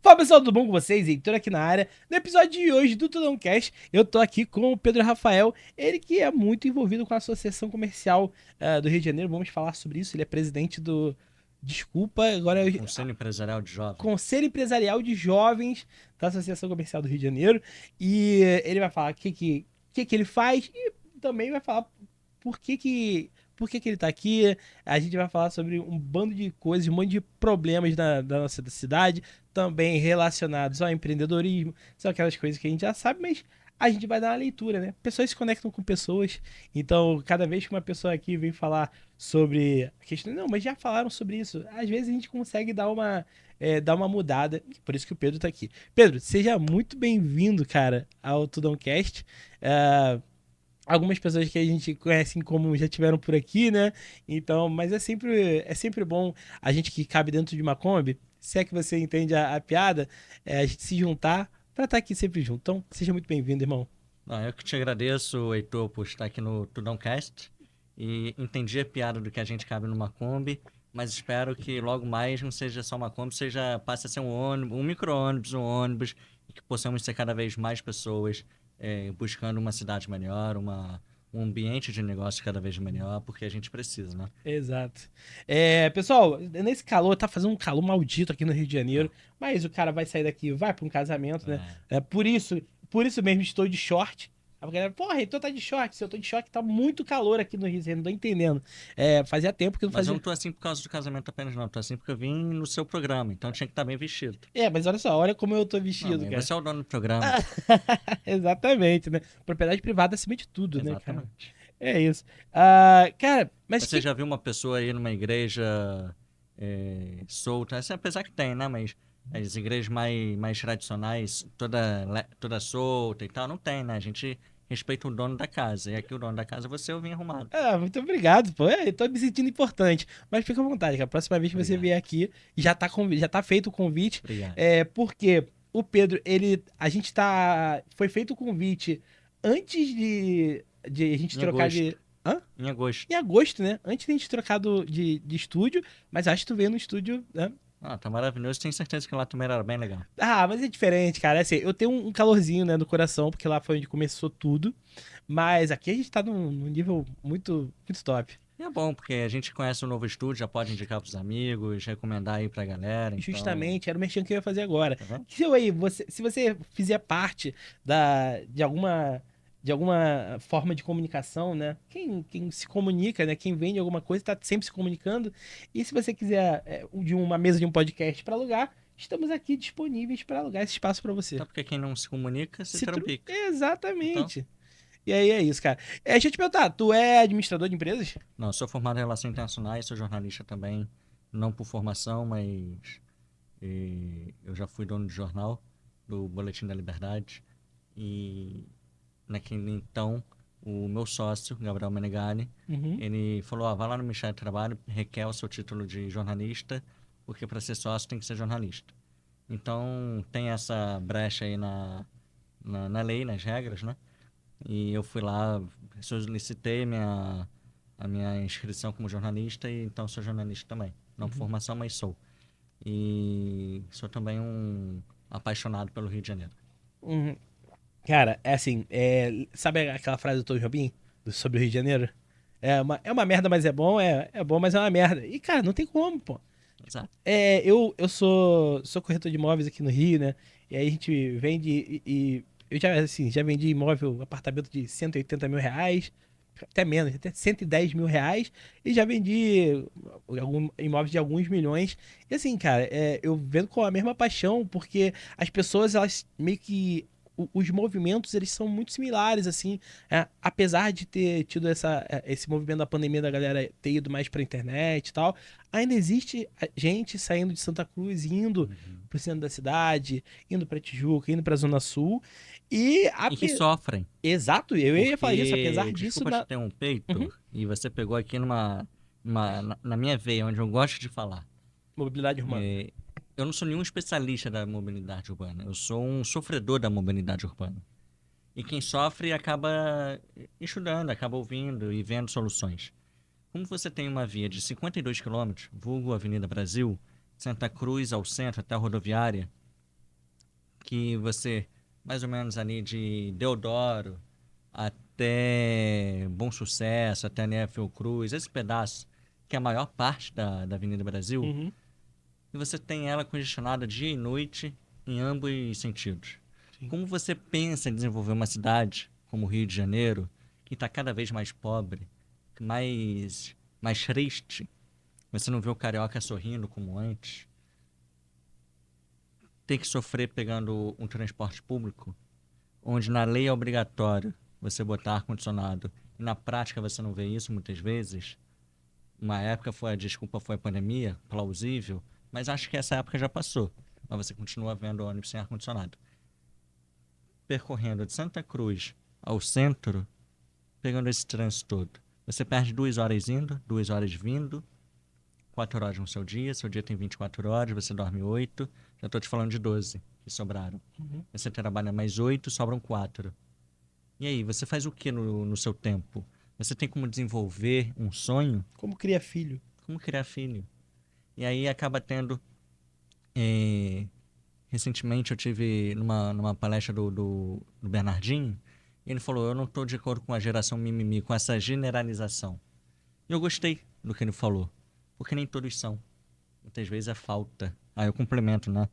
Fala pessoal, tudo bom com vocês? Heitor aqui na área. No episódio de hoje do Tudãocast, eu tô aqui com o Pedro Rafael, ele que é muito envolvido com a Associação Comercial do Rio de Janeiro. Vamos falar sobre isso. Ele é presidente do. Desculpa, agora é o Conselho Empresarial de Jovens. Conselho Empresarial de Jovens da Associação Comercial do Rio de Janeiro. E ele vai falar o que ele faz e também vai falar por que ele tá aqui. A gente vai falar sobre um bando de coisas, um monte de problemas da nossa cidade, também relacionados ao empreendedorismo. São aquelas coisas que a gente já sabe, mas a gente vai dar uma leitura, né? Pessoas se conectam com pessoas. Então, cada vez que uma pessoa aqui vem falar sobre a questão, não, mas já falaram sobre isso. Às vezes a gente consegue dar uma mudada. Por isso que o Pedro tá aqui. Pedro, seja muito bem-vindo, cara, ao Tudãocast. É, algumas pessoas que a gente conhece em comum já tiveram por aqui, né? Então, mas é sempre bom a gente que cabe dentro de uma Kombi, se é que você entende a piada, a gente se juntar pra estar aqui sempre junto. Então, seja muito bem-vindo, irmão. Não, eu que te agradeço, Heitor, por estar aqui no Tudãocast. E entendi a piada do que a gente cabe numa Kombi, mas espero que logo mais não seja só uma Kombi, passe a ser um ônibus, um micro-ônibus, um ônibus, e que possamos ser cada vez mais pessoas buscando uma cidade melhor, um ambiente de negócio cada vez melhor, porque a gente precisa, né? Exato. Pessoal, nesse calor, tá fazendo um calor maldito aqui no Rio de Janeiro, mas o cara vai sair daqui, vai pra um casamento, né? É. Por isso mesmo estou de short. A galera, porra, então tá de short. Se eu tô de short, tá muito calor aqui no Rio, você não tô entendendo. Fazia tempo que eu não Mas eu fazia. não tô assim por causa do casamento apenas, não. Eu tô assim porque eu vim no seu programa, então eu tinha que estar bem vestido. Mas olha só, olha como eu tô Não, vestido, mas cara. você é o dono do programa. Exatamente, né? Propriedade privada acima de tudo, né, cara? Exatamente. É isso. Cara, mas Você que. já viu uma pessoa aí numa igreja solta? Assim, apesar que tem, né? Mas as igrejas mais tradicionais, toda solta e tal, não tem, né? A gente respeita o dono da casa. E aqui o dono da casa é você, eu vim arrumado. Muito obrigado, pô. Eu tô me sentindo importante. Mas fica à vontade, cara. A próxima vez que você Obrigado. vier aqui, já tá feito o convite. Obrigado. Porque o Pedro, a gente tá. Foi feito o convite antes de a gente Em trocar de. agosto. Hã? Em Em agosto. agosto, né? Antes de a gente trocar de estúdio, mas acho que tu veio no estúdio, né? Ah, tá maravilhoso. Tenho certeza que lá também era bem legal. Mas é diferente, cara. É assim, eu tenho um calorzinho, né, no coração, porque lá foi onde começou tudo. Mas aqui a gente tá num nível muito, muito top. E é bom, porque a gente conhece um novo estúdio, já pode indicar pros amigos, recomendar aí pra galera, então... Justamente, era o merchan que eu ia fazer agora. Tá vendo? Se você fizer parte de alguma forma de comunicação, né? Quem se comunica, né? Quem vende alguma coisa está sempre se comunicando. E se você quiser de uma mesa de um podcast para alugar, estamos aqui disponíveis para alugar esse espaço para você. Até porque quem não se comunica se trampica. Então, Exatamente. E aí é isso, cara. Deixa eu te perguntar, tu é administrador de empresas? não, eu sou formado em Relações Internacionais, sou jornalista também, não por formação, mas eu já fui dono de jornal, do Boletim da Liberdade, e naquele então, o meu sócio, Gabriel Menegani, Uhum. ele falou, vai lá no Ministério do Trabalho, requer o seu título de jornalista, porque para ser sócio tem que ser jornalista. Então, tem essa brecha aí na lei, nas regras, né? E eu fui lá, solicitei a minha inscrição como jornalista e então sou jornalista também. Não por Uhum. formação, mas sou. E sou também um apaixonado pelo Rio de Janeiro. Uhum. Cara, é assim, sabe aquela frase do Tom Jobim sobre o Rio de Janeiro? É uma merda, mas é bom, é bom, mas é uma merda. E, cara, não tem como, pô. Exato. Eu sou corretor de imóveis aqui no Rio, né? E aí a gente vende eu já, assim, já vendi imóvel, apartamento de R$ 180 mil, até menos, até R$ 110 mil, e já vendi imóveis de alguns milhões. E assim, cara, eu vendo com a mesma paixão, porque as pessoas, elas meio que os movimentos, eles são muito similares, assim, apesar de ter tido esse movimento da pandemia da galera ter ido mais pra internet e tal, ainda existe gente saindo de Santa Cruz, indo Uhum. pro centro da cidade, indo pra Tijuca, indo pra Zona Sul, e E que sofrem, exato, eu ia falar isso, apesar porque, disso, desculpa te interromper, Uhum. Heitor, e você pegou aqui na minha veia, onde eu gosto de falar. Mobilidade urbana. É, eu não sou nenhum especialista da mobilidade urbana, eu sou um sofredor da mobilidade urbana. E quem sofre acaba estudando, acaba ouvindo e vendo soluções. Como você tem uma via de 52 quilômetros, vulgo Avenida Brasil, Santa Cruz ao centro até a rodoviária, que você, mais ou menos ali de Deodoro até Bom Sucesso, até Nea Fiocruz, esse pedaço, que é a maior parte da Avenida Brasil, Uhum. e você tem ela congestionada dia e noite em ambos sentidos. Sim. Como você pensa em desenvolver uma cidade como o Rio de Janeiro, que está cada vez mais pobre, mais triste, você não vê o carioca sorrindo como antes, ter que sofrer pegando um transporte público, onde na lei é obrigatório você botar ar-condicionado, e na prática você não vê isso muitas vezes. Uma época a desculpa foi a pandemia, plausível, mas acho que essa época já passou. Mas você continua vendo ônibus sem ar-condicionado. Percorrendo de Santa Cruz ao centro, pegando esse trânsito todo. Você perde 2 horas indo, 2 horas vindo, 4 horas no seu dia tem 24 horas, você dorme 8, já estou te falando de 12 que sobraram. Uhum. Você trabalha mais 8, sobram 4. E aí, você faz o que no seu tempo? Você tem como desenvolver um sonho? Como cria filho? Como criar filho? E aí acaba tendo... recentemente eu tive numa palestra do Bernardinho, e ele falou, eu não estou de acordo com a geração mimimi, com essa generalização. E eu gostei do que ele falou, porque nem todos são. Muitas vezes é falta. Eu complemento, né?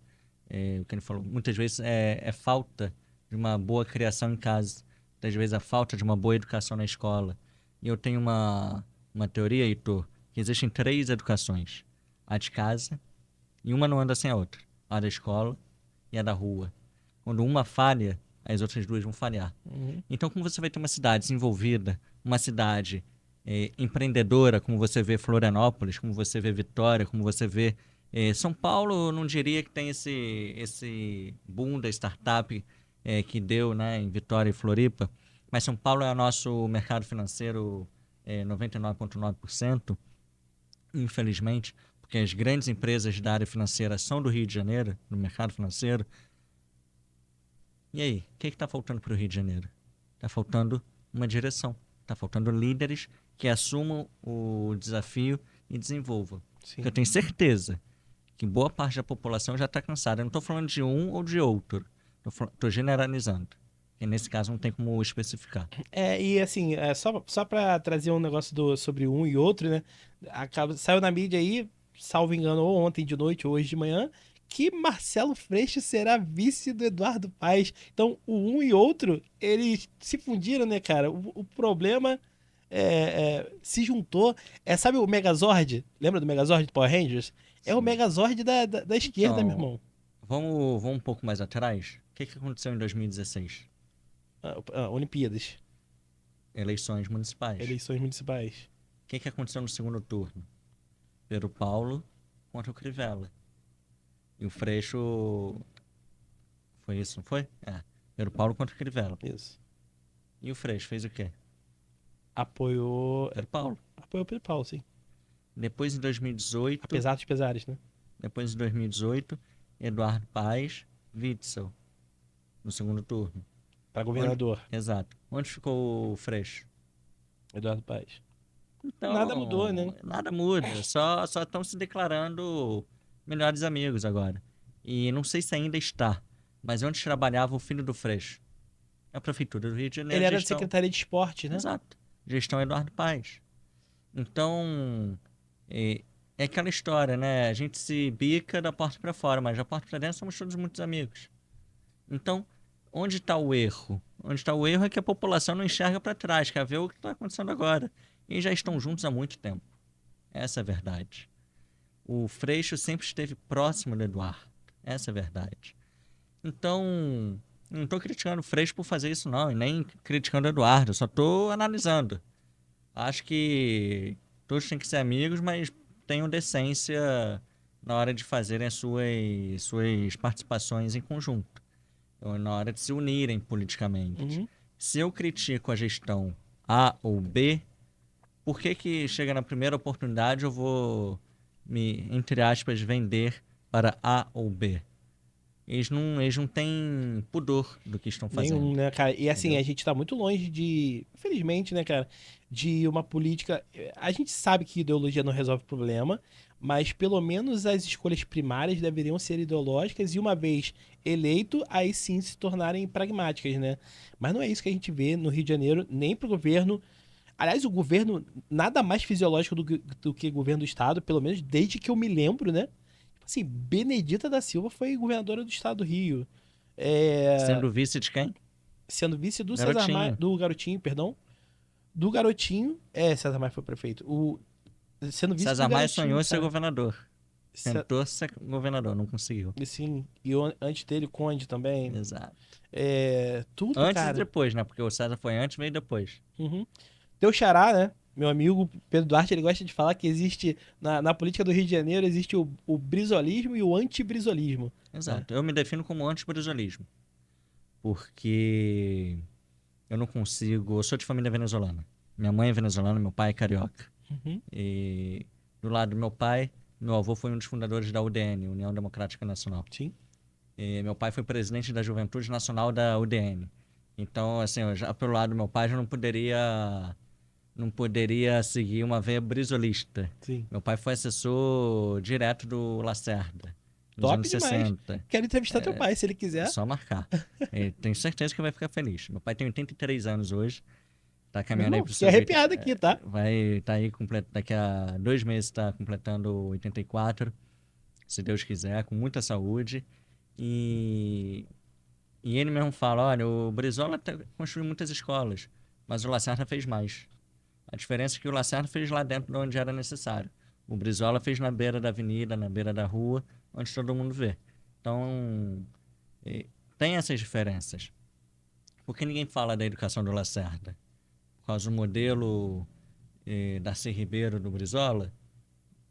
O que ele falou. Muitas vezes é falta de uma boa criação em casa. Muitas vezes é falta de uma boa educação na escola. E eu tenho uma teoria, Heitor, que existem 3 educações. A de casa, e uma não anda sem a outra. A da escola e a da rua. Quando uma falha, as outras 2 vão falhar. Uhum. Então, como você vai ter uma cidade desenvolvida, uma cidade empreendedora, como você vê Florianópolis, como você vê Vitória, como você vê São Paulo, eu não diria que tem esse boom da startup que deu, né, em Vitória e Floripa, mas São Paulo é o nosso mercado financeiro 99,9%, infelizmente, porque as grandes empresas da área financeira são do Rio de Janeiro, no mercado financeiro. E aí, o que está faltando para o Rio de Janeiro? Está faltando uma direção, está faltando líderes que assumam o desafio e desenvolvam. Sim. Porque eu tenho certeza que boa parte da população já está cansada. Eu não estou falando de um ou de outro. Estou generalizando. E nesse caso não tem como especificar. E assim, só pra trazer um negócio sobre um e outro, né? Saiu na mídia aí, salvo engano, ou ontem de noite ou hoje de manhã, que Marcelo Freixo será vice do Eduardo Paes. Então, o um e outro, eles se fundiram, né, cara? O problema se juntou. Sabe o Megazord? Lembra do Megazord do Power Rangers? É o Sim. Megazord da esquerda, meu Então, irmão. vamos um pouco mais atrás. O que aconteceu em 2016? Olimpíadas, Eleições municipais. eleições municipais. O que aconteceu no segundo turno? Pedro Paulo contra o Crivella. E o Freixo... Foi isso, não foi? Pedro Paulo contra o Crivella. Isso. E o Freixo fez o quê? Apoiou Pedro Paulo. o Pedro Paulo, sim. Depois, em 2018... Apesar dos pesares, né? Depois, em 2018, Eduardo Paes, Witzel. No segundo turno. Para governador. Exato. Onde ficou o Freixo? Eduardo Paes. Então, Nada mudou, né? Nada muda. Só estão se declarando melhores amigos agora. E não sei se ainda está, mas onde trabalhava o filho do Freixo? A Prefeitura do Rio de Janeiro. Ele era da Secretaria de Esporte, né? Exato. Gestão Eduardo Paes. Então, é aquela história, né? A gente se bica da porta para fora, mas da porta para dentro somos todos muitos amigos. Então, onde está o erro? Onde está o erro é que a população não enxerga para trás, quer ver o que está acontecendo agora. E já estão juntos há muito tempo. Essa é a verdade. O Freixo sempre esteve próximo do Eduardo. Essa é a verdade. Então, não estou criticando o Freixo por fazer isso, não. E nem criticando o Eduardo. Eu só estou analisando. Acho que todos têm que ser amigos, mas tenham decência na hora de fazerem as suas participações em conjunto. Ou na hora de se unirem politicamente. Uhum. Se eu critico a gestão A ou B, por que chega na primeira oportunidade eu vou me, entre aspas, vender para A ou B? Eles não têm pudor do que estão fazendo. Nenhum, né, cara? E assim, Entendeu? a gente tá muito longe infelizmente, né, cara, de uma política. A gente sabe que ideologia não resolve o problema, mas pelo menos as escolhas primárias deveriam ser ideológicas e uma vez eleito, aí sim se tornarem pragmáticas, né? Mas não é isso que a gente vê no Rio de Janeiro, nem pro governo. Aliás, o governo nada mais fisiológico do que o governo do estado, pelo menos desde que eu me lembro, né? Tipo assim, Benedita da Silva foi governadora do estado do Rio. É, Sendo vice de quem? sendo vice do César Maia, Garotinho. do Garotinho, perdão. Do Garotinho. César Maia foi prefeito. Sendo vice do César Maia Garotinho, sonhou ser cara. governador. Ce- Tentou ser governador, não conseguiu. Sim, e antes dele, Conde também. Exato. Tudo, Antes e cara. depois, né? Porque o César foi antes, veio depois. Uhum. Teu xará, né? Meu amigo Pedro Duarte, ele gosta de falar que existe, na política do Rio de Janeiro, existe o brisolismo e o antibrisolismo, né? Exato. Eu me defino como anti-brisolismo. Porque eu não consigo. Eu sou de família venezuelana. Minha mãe é venezuelana, meu pai é carioca. Uhum. E do lado do meu pai, meu avô foi um dos fundadores da UDN, União Democrática Nacional. Sim. E meu pai foi presidente da Juventude Nacional da UDN. Então, assim, eu já pelo lado do meu pai já não poderia seguir uma veia brisolista. Sim. Meu pai foi assessor direto do Lacerda, nos Top anos demais. 60. Quero entrevistar teu pai, se ele É quiser. só marcar. Tenho certeza que vai ficar feliz. Meu pai tem 83 anos hoje. Tá Meu caminhando aí irmão, para os fiquei seus arrepiado aqui, tá? vai estar aí daqui a 2 meses está completando 84, se Deus quiser, com muita saúde. E, e ele mesmo fala, olha, o Brizola construiu muitas escolas, mas o Lacerda fez mais. A diferença é que o Lacerda fez lá dentro de onde era necessário. O Brizola fez na beira da avenida, na beira da rua, onde todo mundo vê. Então, eh, tem essas diferenças. Por que ninguém fala da educação do Lacerda? Por causa do modelo Darcy Ribeiro do Brizola?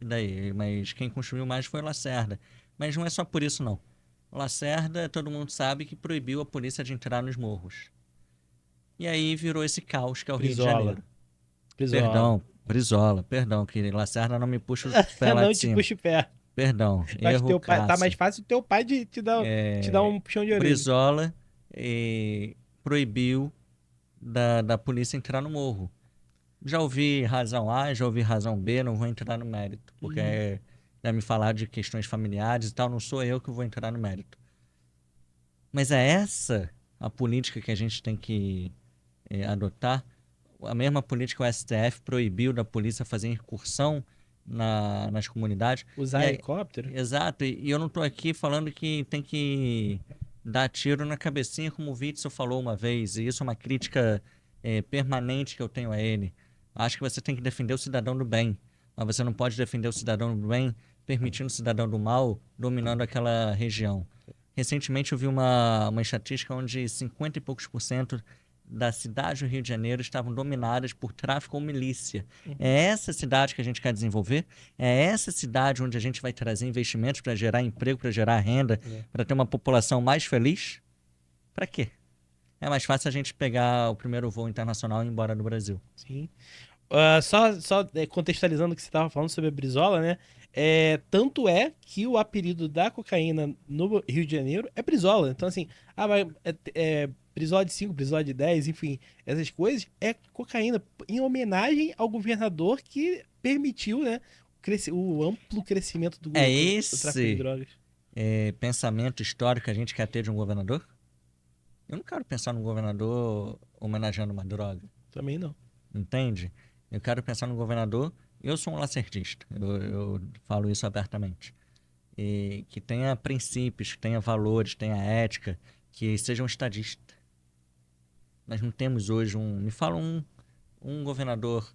E daí? Mas quem construiu mais foi o Lacerda. Mas não é só por isso, não. O Lacerda, todo mundo sabe que proibiu a polícia de entrar nos morros. E aí virou esse caos que é o Rio de Brizola. Janeiro. Brizola. Perdão, Brizola, perdão, que Lacerda não me puxa o pé lá Não de te cima. puxe o pé. Perdão, Eu acho que erro teu pai. Tá mais crasso. fácil o teu pai de te dar um puxão de orelha. Brizola proibiu da polícia entrar no morro. Já ouvi razão A, já ouvi razão B, não vou entrar no mérito, porque Uhum. vai me falar de questões familiares e tal, não sou eu que vou entrar no mérito. Mas é essa a política que a gente tem que adotar. A mesma política que o STF proibiu da polícia fazer incursão nas comunidades. Usar E aí, helicóptero? exato, e eu não estou aqui falando que tem que dar tiro na cabecinha, como o Witzel falou uma vez, e isso é uma crítica permanente que eu tenho a ele. Acho que você tem que defender o cidadão do bem, mas você não pode defender o cidadão do bem permitindo o cidadão do mal dominando aquela região. Recentemente eu vi uma estatística onde 50 e poucos por cento da cidade do Rio de Janeiro estavam dominadas por tráfico ou milícia. É essa cidade que a gente quer desenvolver? É essa cidade onde a gente vai trazer investimentos para gerar emprego, para gerar renda, para ter uma população mais feliz? Para quê? É mais fácil a gente pegar o primeiro voo internacional e ir embora do Brasil. Sim. Só contextualizando o que você estava falando sobre a Brizola, né? Tanto é que o apelido da cocaína no Rio de Janeiro é Brizola. Então, assim, Brizola de 5, Brizola de 10, enfim, essas coisas é cocaína, em homenagem ao governador que permitiu, né, o amplo crescimento É do tráfico de esse drogas. pensamento histórico que a gente quer ter de um governador? Eu não quero pensar num governador homenageando uma droga. Também não. Entende? Eu quero pensar no governador. Eu sou um lacerdista, eu falo isso abertamente. E que tenha princípios, que tenha valores, tenha ética, que seja um estadista. Nós não temos hoje Me fala um governador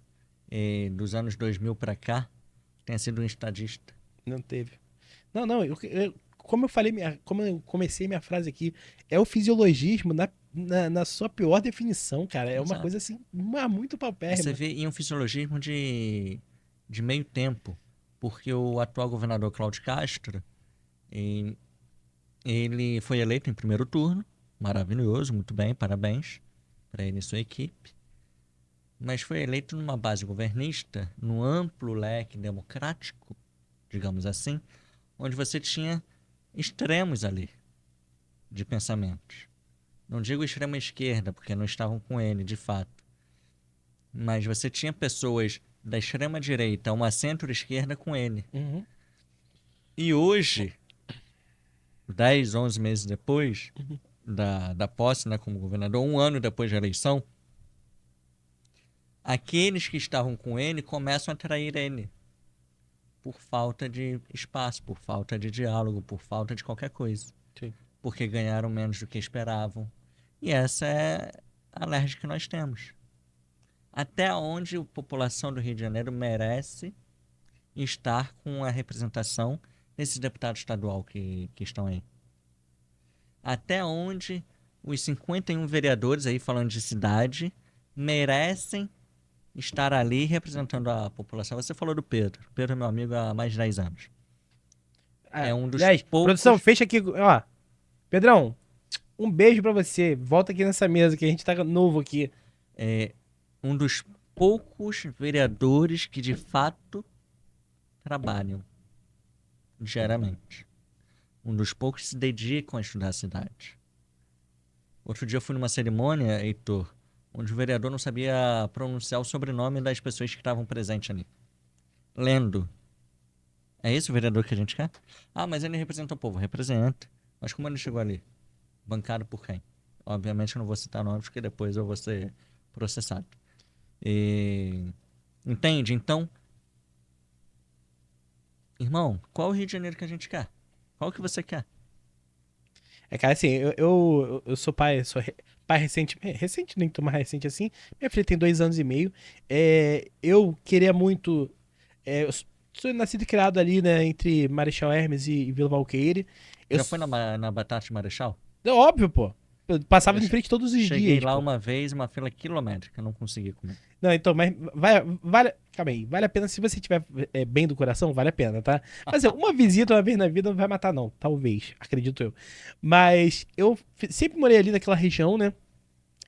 dos anos 2000 para cá que tenha sido um estadista. Não teve. Não, não, como eu falei, como eu comecei minha frase aqui, é o fisiologismo na sua pior definição, cara. É uma Exato. coisa assim, muito Você paupérrima. vê em um fisiologismo de meio tempo, porque o atual governador Cláudio Castro, eh, ele foi eleito em primeiro turno, maravilhoso, muito bem, parabéns para ele e sua equipe, mas foi eleito numa base governista, num amplo leque democrático, digamos assim, onde você tinha extremos ali de pensamentos. Não digo extrema esquerda, porque não estavam com ele, de fato. Mas você tinha pessoas da extrema-direita a uma centro-esquerda com ele. Uhum. E hoje, 10, 11 meses depois da posse, né, como governador, um ano depois da eleição, aqueles que estavam com ele começam a trair ele por falta de espaço, por falta de diálogo, por falta de qualquer coisa. Sim. Porque ganharam menos do que esperavam. E essa é a alergia que nós temos. Até onde a população do Rio de Janeiro merece estar com a representação desses deputados estaduais que estão aí. Até onde os 51 vereadores, aí falando de cidade, merecem estar ali representando a população. Você falou do Pedro. Pedro é meu amigo há mais de 10 anos. É um dos poucos... Produção, fecha aqui, ó. Pedrão, um beijo pra você. Volta aqui nessa mesa que a gente tá novo aqui. É um dos poucos vereadores que de fato trabalham diariamente. Um dos poucos que se dedicam a estudar a cidade. Outro dia eu fui numa cerimônia, Heitor, onde o vereador não sabia pronunciar o sobrenome das pessoas que estavam presentes ali. Lendo. É esse o vereador que a gente quer? Ah, mas ele representa o povo. Representa. Mas como ele chegou ali? Bancado por quem? Obviamente eu não vou citar nomes, porque depois eu vou ser processado. Entende? Então, irmão, qual o Rio de Janeiro que a gente quer? Qual que você quer? Cara, assim, eu sou pai, pai recente, nem tão mais recente assim. Minha filha tem 2 anos e meio. Eu queria muito. Eu sou nascido e criado ali, né, entre Marechal Hermes e Vila Valqueire. Já foi na Batata de Marechal? É óbvio, pô. Eu passava Eu em frente todos os cheguei dias. lá Pô. uma vez, uma fila quilométrica, não consegui comer. Não, então, mas calma aí, vale a pena se você estiver bem do coração, vale a pena, tá? Mas uma visita uma vez na vida não vai matar, não. Talvez, acredito eu. Mas eu sempre morei ali naquela região, né?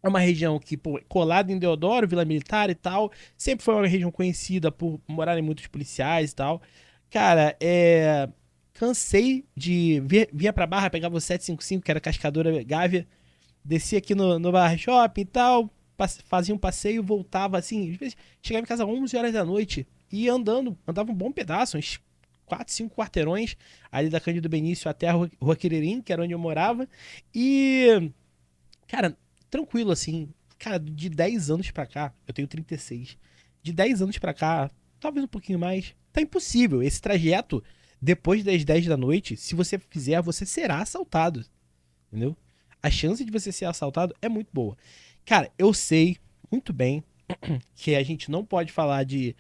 É uma região que, pô, colada em Deodoro, Vila Militar e tal. Sempre foi uma região conhecida por morarem muitos policiais e tal. Cara, cansei de vinha pra Barra, pegava o 755, que era Cascadora Gávea, descia aqui no Barra Shopping e tal, fazia um passeio, voltava assim, às vezes chegava em casa às 11 horas da noite e andava um bom pedaço, uns 4, 5 quarteirões ali da Cândido Benício até a Rua Quiririm, que era onde eu morava. E, cara, tranquilo assim. Cara, de 10 anos pra cá, eu tenho 36. De 10 anos pra cá, talvez um pouquinho mais, tá impossível. Esse trajeto, depois das 10 da noite, se você fizer, você será assaltado. Entendeu? A chance de você ser assaltado é muito boa. Cara, eu sei muito bem que a gente não pode falar de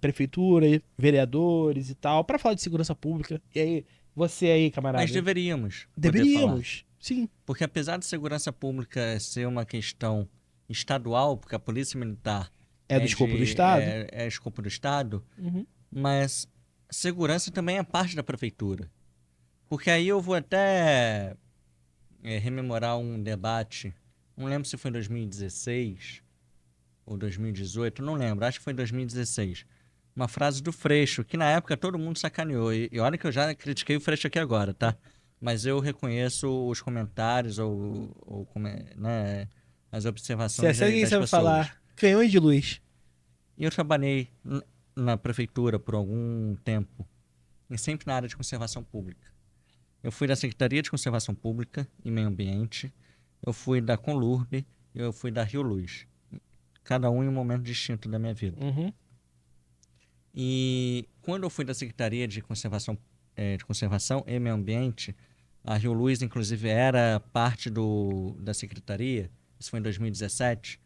prefeitura, vereadores e tal, pra falar de segurança pública. E aí, você aí, camarada? Mas deveríamos poder falar. Deveríamos, sim. Porque apesar de segurança pública ser uma questão estadual, porque a Polícia Militar É do escopo do Estado. É escopo do Estado, Uhum. mas segurança também é parte da prefeitura. Porque aí eu vou até rememorar um debate, não lembro se foi em 2016 ou 2018, não lembro, acho que foi em 2016. Uma frase do Freixo, que na época todo mundo sacaneou. E olha que eu já critiquei o Freixo aqui agora, tá? Mas eu reconheço os comentários ou né, as observações Se alguém das sabe pessoas. falar, canhões de luz. E eu trabalhei na prefeitura por algum tempo, e sempre na área de conservação pública. Eu fui da Secretaria de Conservação Pública e Meio Ambiente, eu fui da Conlurb e eu fui da Rio Luz. Cada um em um momento distinto da minha vida. Uhum. E quando eu fui da Secretaria de Conservação e Meio Ambiente, a Rio Luz, inclusive, era parte da Secretaria. Isso foi em 2017.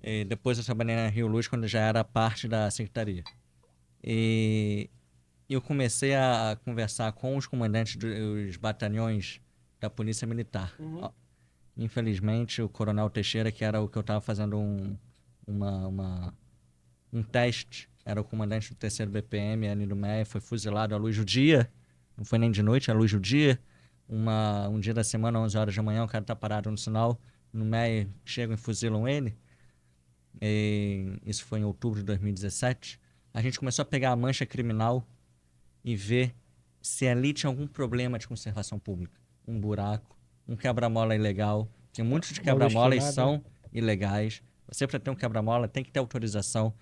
E depois eu trabalhei na Rio Luz quando já era parte da Secretaria. E eu comecei a conversar com os comandantes dos batalhões da Polícia Militar. Uhum. Infelizmente, o Coronel Teixeira, que era o que eu estava fazendo um teste, era o comandante do 3º BPM, ali do MEI, foi fuzilado à luz do dia, não foi nem de noite, à luz do dia, um dia da semana, 11 horas da manhã, o cara tá parado no sinal, no MEI chegam e fuzilam ele. Isso foi em outubro de 2017. A gente começou a pegar a mancha criminal e ver se ali tinha algum problema de conservação pública. Um buraco, um quebra-mola ilegal, que muitos de quebra-molas são ilegais. Você, para ter um quebra-mola, tem que ter autorização.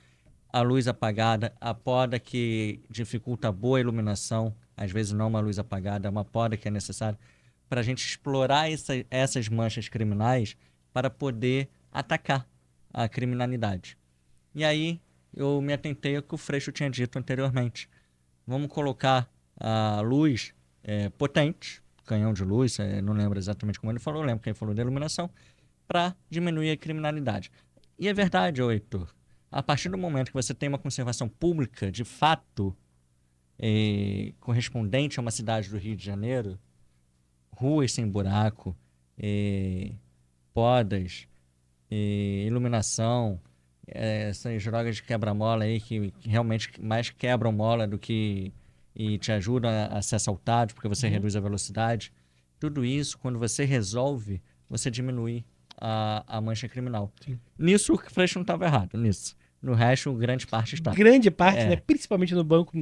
a luz apagada, a poda que dificulta a boa iluminação, às vezes não uma luz apagada, é uma poda que é necessária, para a gente explorar essas manchas criminais para poder atacar a criminalidade. E aí eu me atentei ao que o Freixo tinha dito anteriormente. Vamos colocar a luz potente, canhão de luz, não lembro exatamente como ele falou, lembro que ele falou de iluminação, para diminuir a criminalidade. E é verdade, Heitor, a partir do momento que você tem uma conservação pública, de fato, correspondente a uma cidade do Rio de Janeiro, ruas sem buraco, podas, iluminação, essas drogas de quebra-mola aí que realmente mais quebram mola do que e te ajudam a ser assaltado porque você reduz a velocidade. Tudo isso, quando você resolve, você diminui a mancha criminal. Sim. Nisso o Freixo não estava errado, nisso. No resto, grande parte está. Grande parte, né? Principalmente no Banco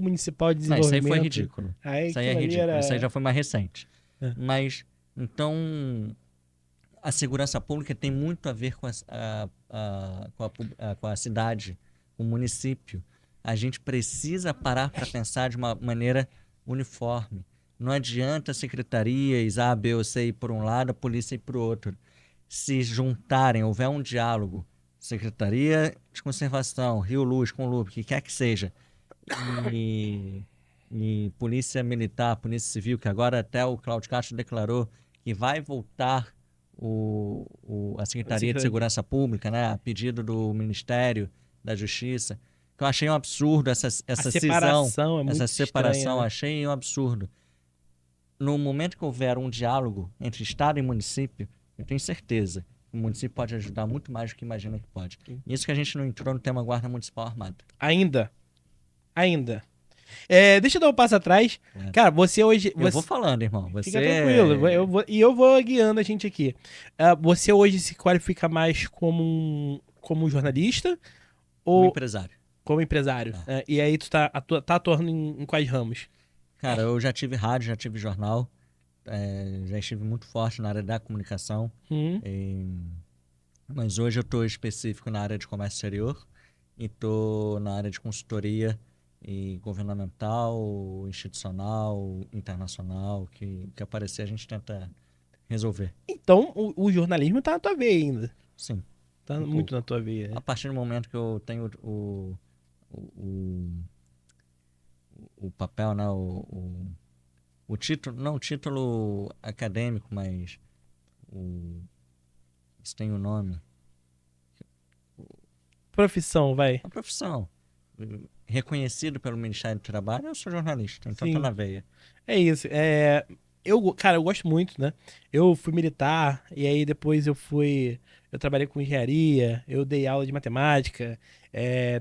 Municipal de Não, isso Desenvolvimento. aí foi ridículo. Isso aí é ridículo. Isso aí já foi mais recente. Mas, então, a segurança pública tem muito a ver com a cidade, com o município. A gente precisa parar para pensar de uma maneira uniforme. Não adianta secretarias A, B ou C ir por um lado, a polícia ir por outro. Se juntarem, houver um diálogo, Secretaria de Conservação, Rio Luz com Lube, que quer que seja, e Polícia Militar, Polícia Civil, que agora até o Cláudio Castro declarou que vai voltar a Secretaria de Segurança Pública, né, a pedido do Ministério da Justiça, que eu achei um absurdo essa cisão, essa separação, estranha, né? Achei um absurdo. No momento que houver um diálogo entre Estado e município, eu tenho certeza que o município pode ajudar muito mais do que imagina que pode. Isso que a gente não entrou no tema Guarda Municipal Armada. Ainda. Deixa eu dar um passo atrás. Cara, você hoje... Eu vou falando, irmão. Fica tranquilo. Eu vou guiando a gente aqui. Você hoje se qualifica mais como jornalista ou... Como empresário. E aí tu tá atuando em quais ramos? Cara, eu já tive rádio, já tive jornal. Já estive muito forte na área da comunicação. Mas hoje eu estou específico na área de comércio exterior e estou na área de consultoria e governamental, institucional, internacional, que aparecer a gente tenta resolver. Então, o jornalismo está na tua veia ainda. Sim. Está muito na tua veia. A partir do momento que eu tenho o papel, né, o título, não o título acadêmico, mas isso tem um nome. Profissão, vai. A profissão. Reconhecido pelo Ministério do Trabalho, eu sou jornalista, então tô na veia. É isso. Eu gosto muito, né? Eu fui militar e aí depois eu trabalhei com engenharia, eu dei aula de matemática,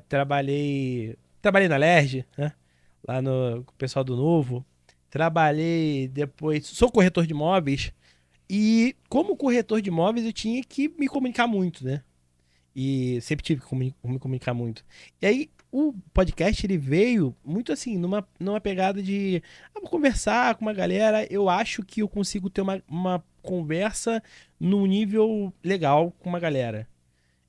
trabalhei na LERJ, né? Lá com o pessoal do Novo. Trabalhei depois, sou corretor de imóveis e como corretor de imóveis eu tinha que me comunicar muito, né? E sempre tive que me comunicar muito. E aí o podcast ele veio muito assim, numa pegada de vou conversar com uma galera, eu acho que eu consigo ter uma conversa num nível legal com uma galera.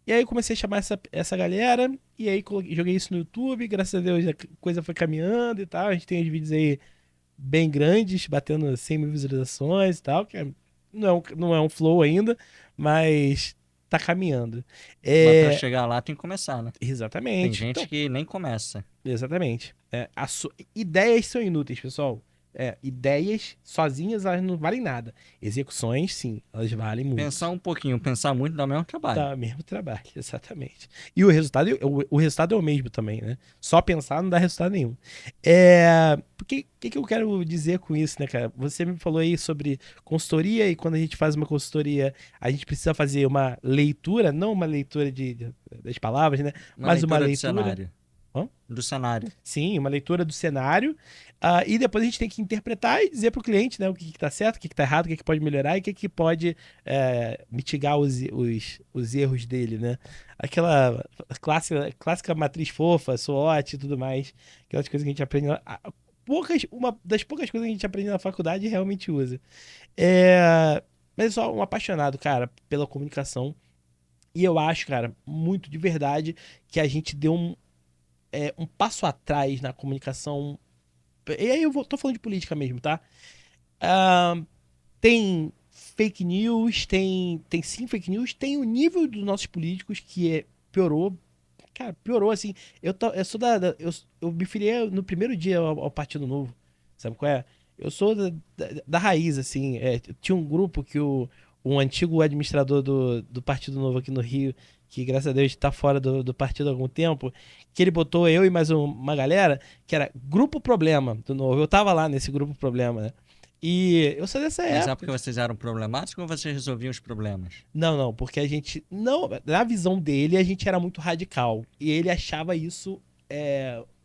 E aí comecei a chamar essa galera, e aí joguei isso no YouTube, graças a Deus a coisa foi caminhando e tal, a gente tem os vídeos aí bem grandes, batendo 100 mil visualizações e tal, que não é um flow ainda, mas tá caminhando. Mas pra chegar lá tem que começar, né? Exatamente. Tem gente que nem começa. Exatamente. Ideias são inúteis, pessoal. Ideias sozinhas elas não valem nada. Execuções, sim, elas valem muito. Pensar muito dá o mesmo trabalho. Dá o mesmo trabalho, exatamente. E o resultado é o mesmo também, né? Só pensar não dá resultado nenhum. O que eu quero dizer com isso, né, cara? Você me falou aí sobre consultoria e quando a gente faz uma consultoria, a gente precisa fazer uma leitura, não uma leitura das palavras, né? Mas uma leitura... Do cenário. Do cenário. Sim, uma leitura do cenário. E depois a gente tem que interpretar e dizer para o cliente, né, o que está certo, o que está errado, o que pode melhorar e o que pode mitigar os erros dele, né? Aquela clássica matriz fofa, SWOT e tudo mais. Aquelas coisas que a gente aprende. Uma das poucas coisas que a gente aprende na faculdade e realmente usa. Mas eu sou um apaixonado, cara, pela comunicação. E eu acho, cara, muito de verdade, que a gente deu um passo atrás na comunicação. E aí tô falando de política mesmo, tá? Ah, tem fake news, tem sim fake news, tem o nível dos nossos políticos que piorou. Cara, piorou assim. Eu sou eu me filiei no primeiro dia ao Partido Novo. Sabe qual é? Eu sou da raiz, assim. Tinha um grupo que um antigo administrador do Partido Novo aqui no Rio, que graças a Deus está fora do partido há algum tempo, que ele botou eu e mais uma galera, que era Grupo Problema do Novo. Eu tava lá nesse Grupo Problema, né? E eu sou dessa Mas é época. porque vocês eram problemáticos ou vocês resolviam os problemas? Não, não, porque a gente. Não, na visão dele, a gente era muito radical. E ele achava isso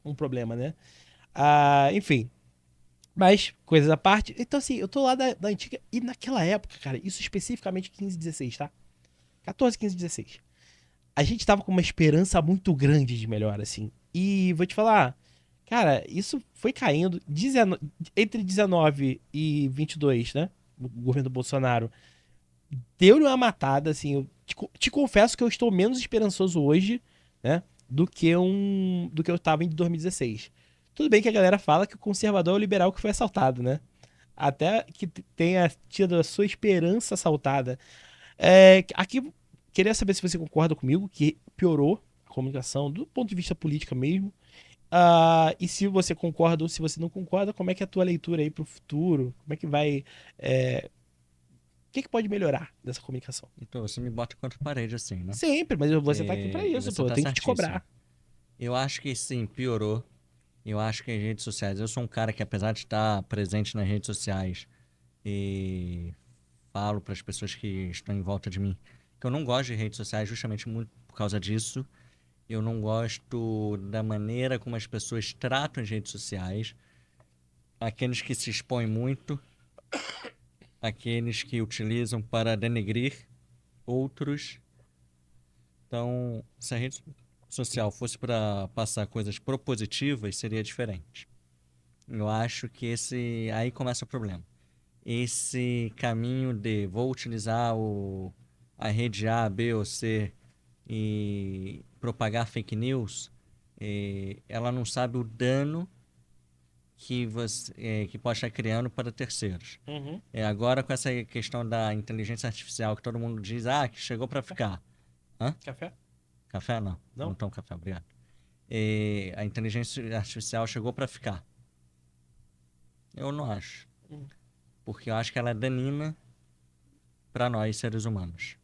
um problema, né? Enfim. Mas, coisas à parte. Então, assim, eu tô lá da antiga. E naquela época, cara, isso especificamente 15, 16, tá? 14, 15, 16. A gente tava com uma esperança muito grande de melhor, assim. E vou te falar, cara, isso foi caindo. Entre 19 e 22, né? O governo do Bolsonaro deu-lhe uma matada, assim. Eu te confesso que eu estou menos esperançoso hoje, né? Do que eu estava em 2016. Tudo bem que a galera fala que o conservador é o liberal que foi assaltado, né? Até que tenha tido a sua esperança assaltada. Aqui, queria saber se você concorda comigo que piorou a comunicação do ponto de vista política mesmo. E se você concorda ou se você não concorda, como é que é a tua leitura aí pro futuro? Como é que vai. O que pode melhorar dessa comunicação? Então você me bota contra a parede assim, né? Sempre, mas você tá aqui pra E isso, você pô. Eu tá tenho que te certíssimo. cobrar. Eu acho que sim, piorou. Eu acho que as redes sociais. Eu sou um cara que, apesar de estar presente nas redes sociais e falo para as pessoas que estão em volta de mim que eu não gosto de redes sociais justamente muito por causa disso. Eu não gosto da maneira como as pessoas tratam as redes sociais. Aqueles que se expõem muito, aqueles que utilizam para denegrir outros. Então, se a rede social fosse para passar coisas propositivas, seria diferente. Eu acho que esse aí começa o problema. Esse caminho de vou utilizar a rede A, B ou C e propagar fake news, ela não sabe o dano que pode estar criando para terceiros. Uhum. Agora com essa questão da inteligência artificial que todo mundo diz, que chegou para ficar. Hã? Café? Café não. Não? Não tomo café, obrigado. A inteligência artificial chegou para ficar. Eu não acho. Hum. Porque eu acho que ela é danina para nós seres humanos.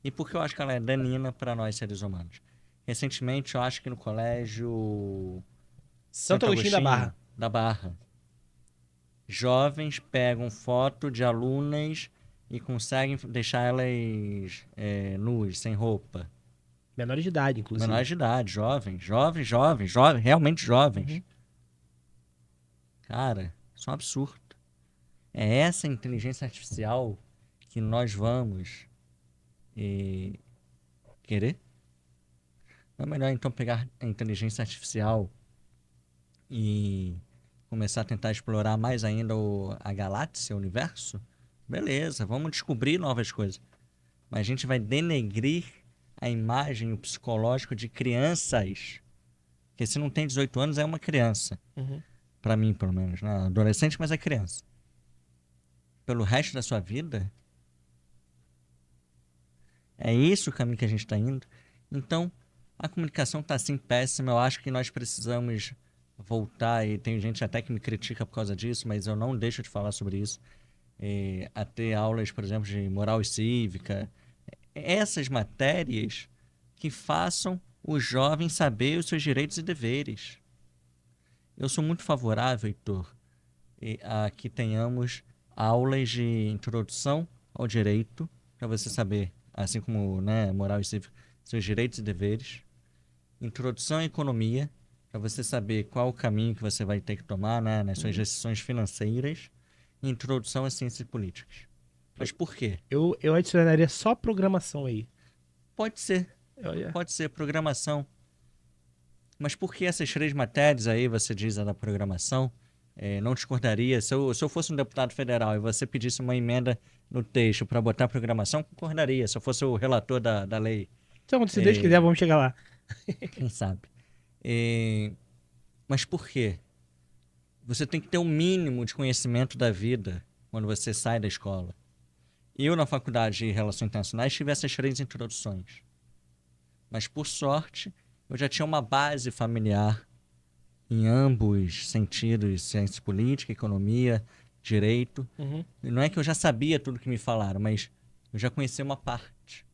E por que eu acho que ela é danina para nós seres humanos? Recentemente, eu acho que no colégio Santo Santo Agostinho da Agostinho Barra. da Barra, jovens pegam foto de alunas e conseguem deixar elas nuas, sem roupa. Menores de idade, inclusive. Menores de idade, jovens, realmente jovens. Uhum. Cara, isso é um absurdo. É essa inteligência artificial que nós vamos querer? Não é melhor então pegar a inteligência artificial e começar a tentar explorar mais ainda a galáxia, o universo? Beleza, vamos descobrir novas coisas. Mas a gente vai denegrir a imagem, o psicológico de crianças. Porque se não tem 18 anos, é uma criança. Uhum. Pra mim, pelo menos. Né? Adolescente, mas é criança. Pelo resto da sua vida? É esse o caminho que a gente está indo? Então, a comunicação está assim péssima. Eu acho que nós precisamos voltar, e tem gente até que me critica por causa disso, mas eu não deixo de falar sobre isso. A ter aulas, por exemplo, de moral e cívica. Essas matérias que façam o jovem saber os seus direitos e deveres. Eu sou muito favorável, Heitor, a que tenhamos aulas de introdução ao direito, para você saber, assim como moral e cívica, seus direitos e deveres. Introdução à economia, para você saber qual o caminho que você vai ter que tomar nas suas decisões financeiras. E introdução às ciências políticas. Mas por quê? Eu adicionaria só programação aí. Pode ser. Pode ser programação. Mas por que essas 3 matérias aí, você diz a da programação? não discordaria. Se eu fosse um deputado federal e você pedisse uma emenda no texto para botar programação, concordaria. Se eu fosse o relator da lei, Então, se Deus quiser, vamos chegar lá. quem sabe. Mas por quê? Você tem que ter um mínimo de conhecimento da vida quando você sai da escola. Eu, na faculdade de Relações Internacionais, tive essas 3 introduções. Mas, por sorte, eu já tinha uma base familiar em ambos sentidos, ciência política, economia, direito. Uhum. Não é que eu já sabia tudo que me falaram, mas eu já conhecia uma parte.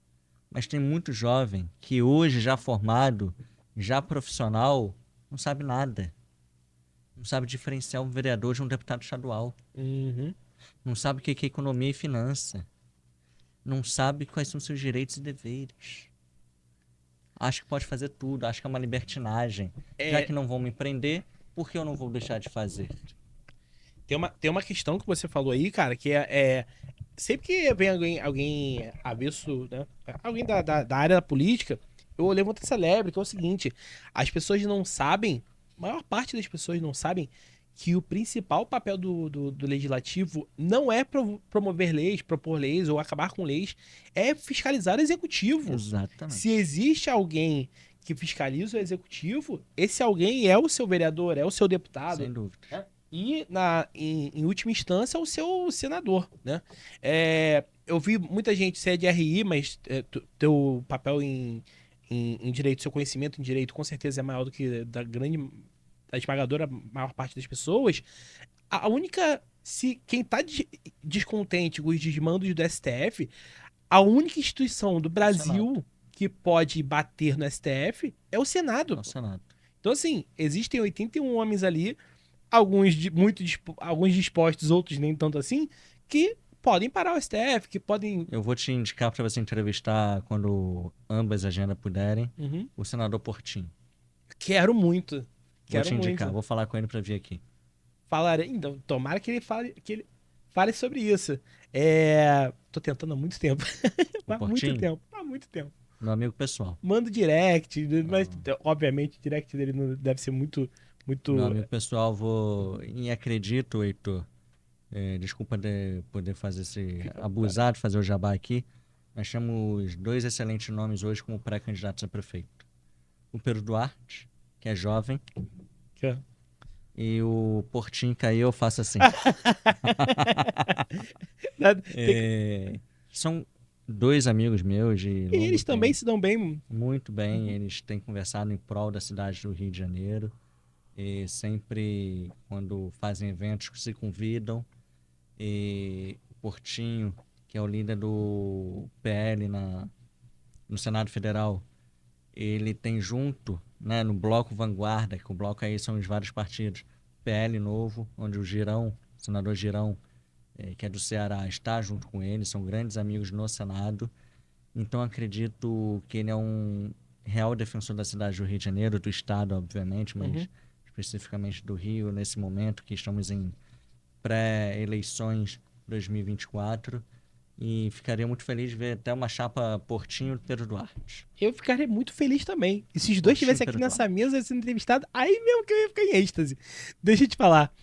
Mas tem muito jovem que hoje, já formado, já profissional, não sabe nada. Não sabe diferenciar um vereador de um deputado estadual. Uhum. Não sabe o que é economia e finança. Não sabe quais são seus direitos e deveres. Acho que pode fazer tudo, acho que é uma libertinagem. Já que não vão me prender, por que eu não vou deixar de fazer? Tem uma questão que você falou aí, cara, que sempre que vem alguém avesso, né? Alguém da área da política, eu levanto essa lebre, que é o seguinte: as pessoas não sabem, a maior parte das pessoas não sabem que o principal papel do legislativo não é promover leis, propor leis ou acabar com leis, é fiscalizar o executivo. Se Exatamente. existe alguém que fiscaliza o executivo, esse alguém é o seu vereador, é o seu deputado. Sem dúvida. E, em última instância, o seu senador, né? Eu vi muita gente, você é de RI, mas teu papel em direito, seu conhecimento em direito, com certeza é maior do que da esmagadora maior parte das pessoas. A única, se quem tá descontente com os desmandos do STF, a única instituição do Brasil que pode bater no STF é o Senado. É o Senado. Então, assim, existem 81 homens ali, alguns alguns dispostos, outros nem tanto assim, que podem parar o STF, que podem. Eu vou te indicar para você entrevistar, quando ambas agendas puderem, Uhum. o senador Portinho. Quero muito. Vou Quero te indicar, muito. vou falar com ele para vir aqui. Falarei. Então, tomara que ele fale sobre isso. Tô tentando há muito tempo. O Há muito Portinho, tempo. Há muito tempo. meu amigo pessoal. Mando direct, mas obviamente o direct dele não deve ser muito. Meu Muito. amigo pessoal, e acredito, Heitor, desculpa de poder fazer abusar de fazer o jabá aqui. Nós temos 2 excelentes nomes hoje como pré-candidatos a prefeito. O Pedro Duarte, que é jovem, e o Portinho caiu, eu faço assim. São 2 amigos meus de E longo eles também tempo. se dão bem. Muito bem, eles têm conversado em prol da cidade do Rio de Janeiro. E sempre, quando fazem eventos, se convidam. E o Portinho, que é o líder do PL no Senado Federal, ele tem junto, né, no Bloco Vanguarda, que o bloco aí são os vários partidos, PL Novo, onde o senador Girão, que é do Ceará, está junto com ele, são grandes amigos no Senado. Então acredito que ele é um real defensor da cidade do Rio de Janeiro, do estado, obviamente, mas especificamente do Rio, nesse momento que estamos em pré-eleições 2024. E ficaria muito feliz de ver até uma chapa Portinho e Pedro Duarte. Eu ficaria muito feliz também. E se os dois estivessem aqui nessa mesa sendo entrevistados, aí mesmo que eu ia ficar em êxtase. Deixa eu te falar.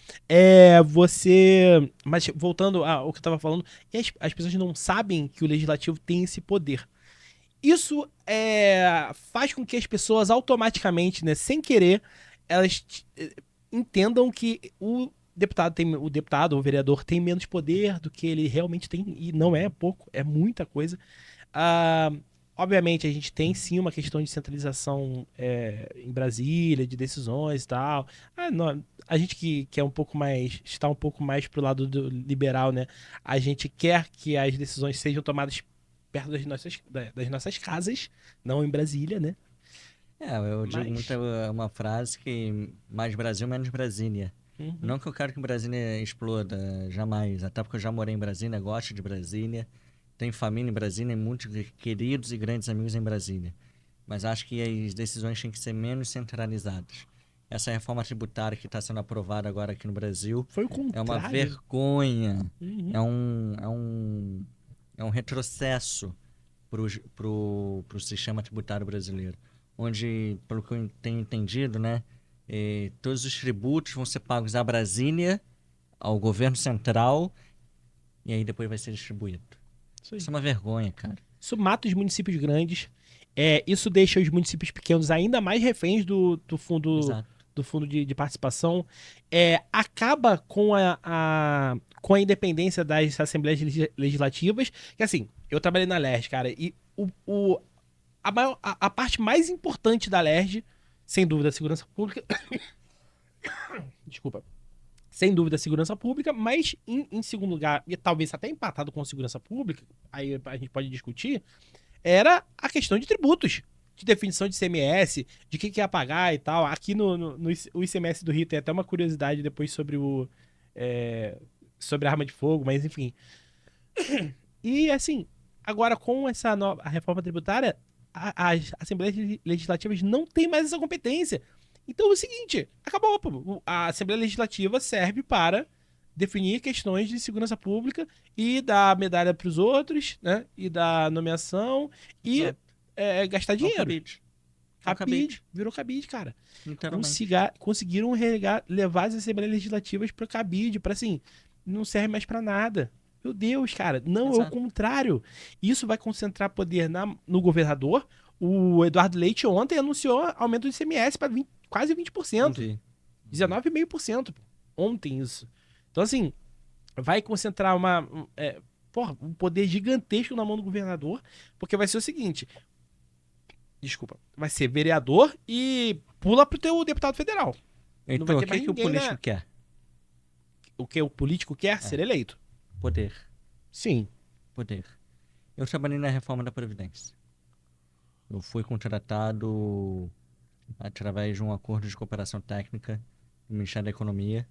Mas voltando ao que eu tava falando, as pessoas não sabem que o legislativo tem esse poder. Isso faz com que as pessoas automaticamente, né, sem querer, elas entendam que o deputado ou o vereador tem menos poder do que ele realmente tem, e não é pouco, é muita coisa. Ah, obviamente, a gente tem sim uma questão de centralização em Brasília, de decisões e tal. A gente que é um pouco mais, está um pouco mais pro lado do liberal, né? A gente quer que as decisões sejam tomadas perto das nossas casas, não em Brasília, né? Eu digo muito uma frase que mais Brasil, menos Brasília. Não que eu quero que Brasília exploda, jamais. Até porque eu já morei em Brasília, gosto de Brasília. Tenho família em Brasília e muitos queridos e grandes amigos em Brasília. Mas acho que as decisões têm que ser menos centralizadas. Essa reforma tributária que está sendo aprovada agora aqui no Brasil Foi o contrário. é uma vergonha. É um retrocesso pro sistema tributário brasileiro. Onde, pelo que eu tenho entendido, né, Todos os tributos vão ser pagos à Brasília, ao governo central, e aí depois vai ser distribuído. Isso aí. Isso é uma vergonha, cara. Isso mata os municípios grandes. Isso deixa os municípios pequenos ainda mais reféns do fundo, Exato. do fundo de participação. Acaba com a independência das assembleias legislativas. Que assim, eu trabalhei na LERJ, cara, e a parte mais importante da LERJ, sem dúvida, a segurança pública. Desculpa. Sem dúvida, a segurança pública, mas em segundo lugar, e talvez até empatado com a segurança pública, aí a gente pode discutir, era a questão de tributos, de definição de ICMS, de que ia pagar e tal. Aqui no ICMS do Rio tem até uma curiosidade depois sobre sobre a arma de fogo, mas enfim. E assim, agora com essa a reforma tributária, as assembleias legislativas não têm mais essa competência. Então é o seguinte, acabou, pô. A Assembleia Legislativa serve para definir questões de segurança pública e dar medalha para os outros, né? E dar nomeação e Exato. gastar É um dinheiro. cabide. É um Cabide, virou cabide, cara. Literalmente. Conseguiram levar as Assembleias Legislativas para cabide, para assim, não serve mais para nada. Meu Deus, cara, não, é o Exato. contrário. Isso vai concentrar poder no governador. O Eduardo Leite ontem anunciou aumento do ICMS para quase 20%. Entendi. 19,5%. Ontem isso. Então, assim, vai concentrar um poder gigantesco na mão do governador, porque vai ser o seguinte. Desculpa. Vai ser vereador e pula pro teu deputado federal. Não vai Então, ter o mais que o ninguém político quer? O que o político quer? Ser eleito. Poder. Sim. Poder. Eu trabalhei na reforma da Previdência. Eu fui contratado através de um acordo de cooperação técnica do Ministério da Economia,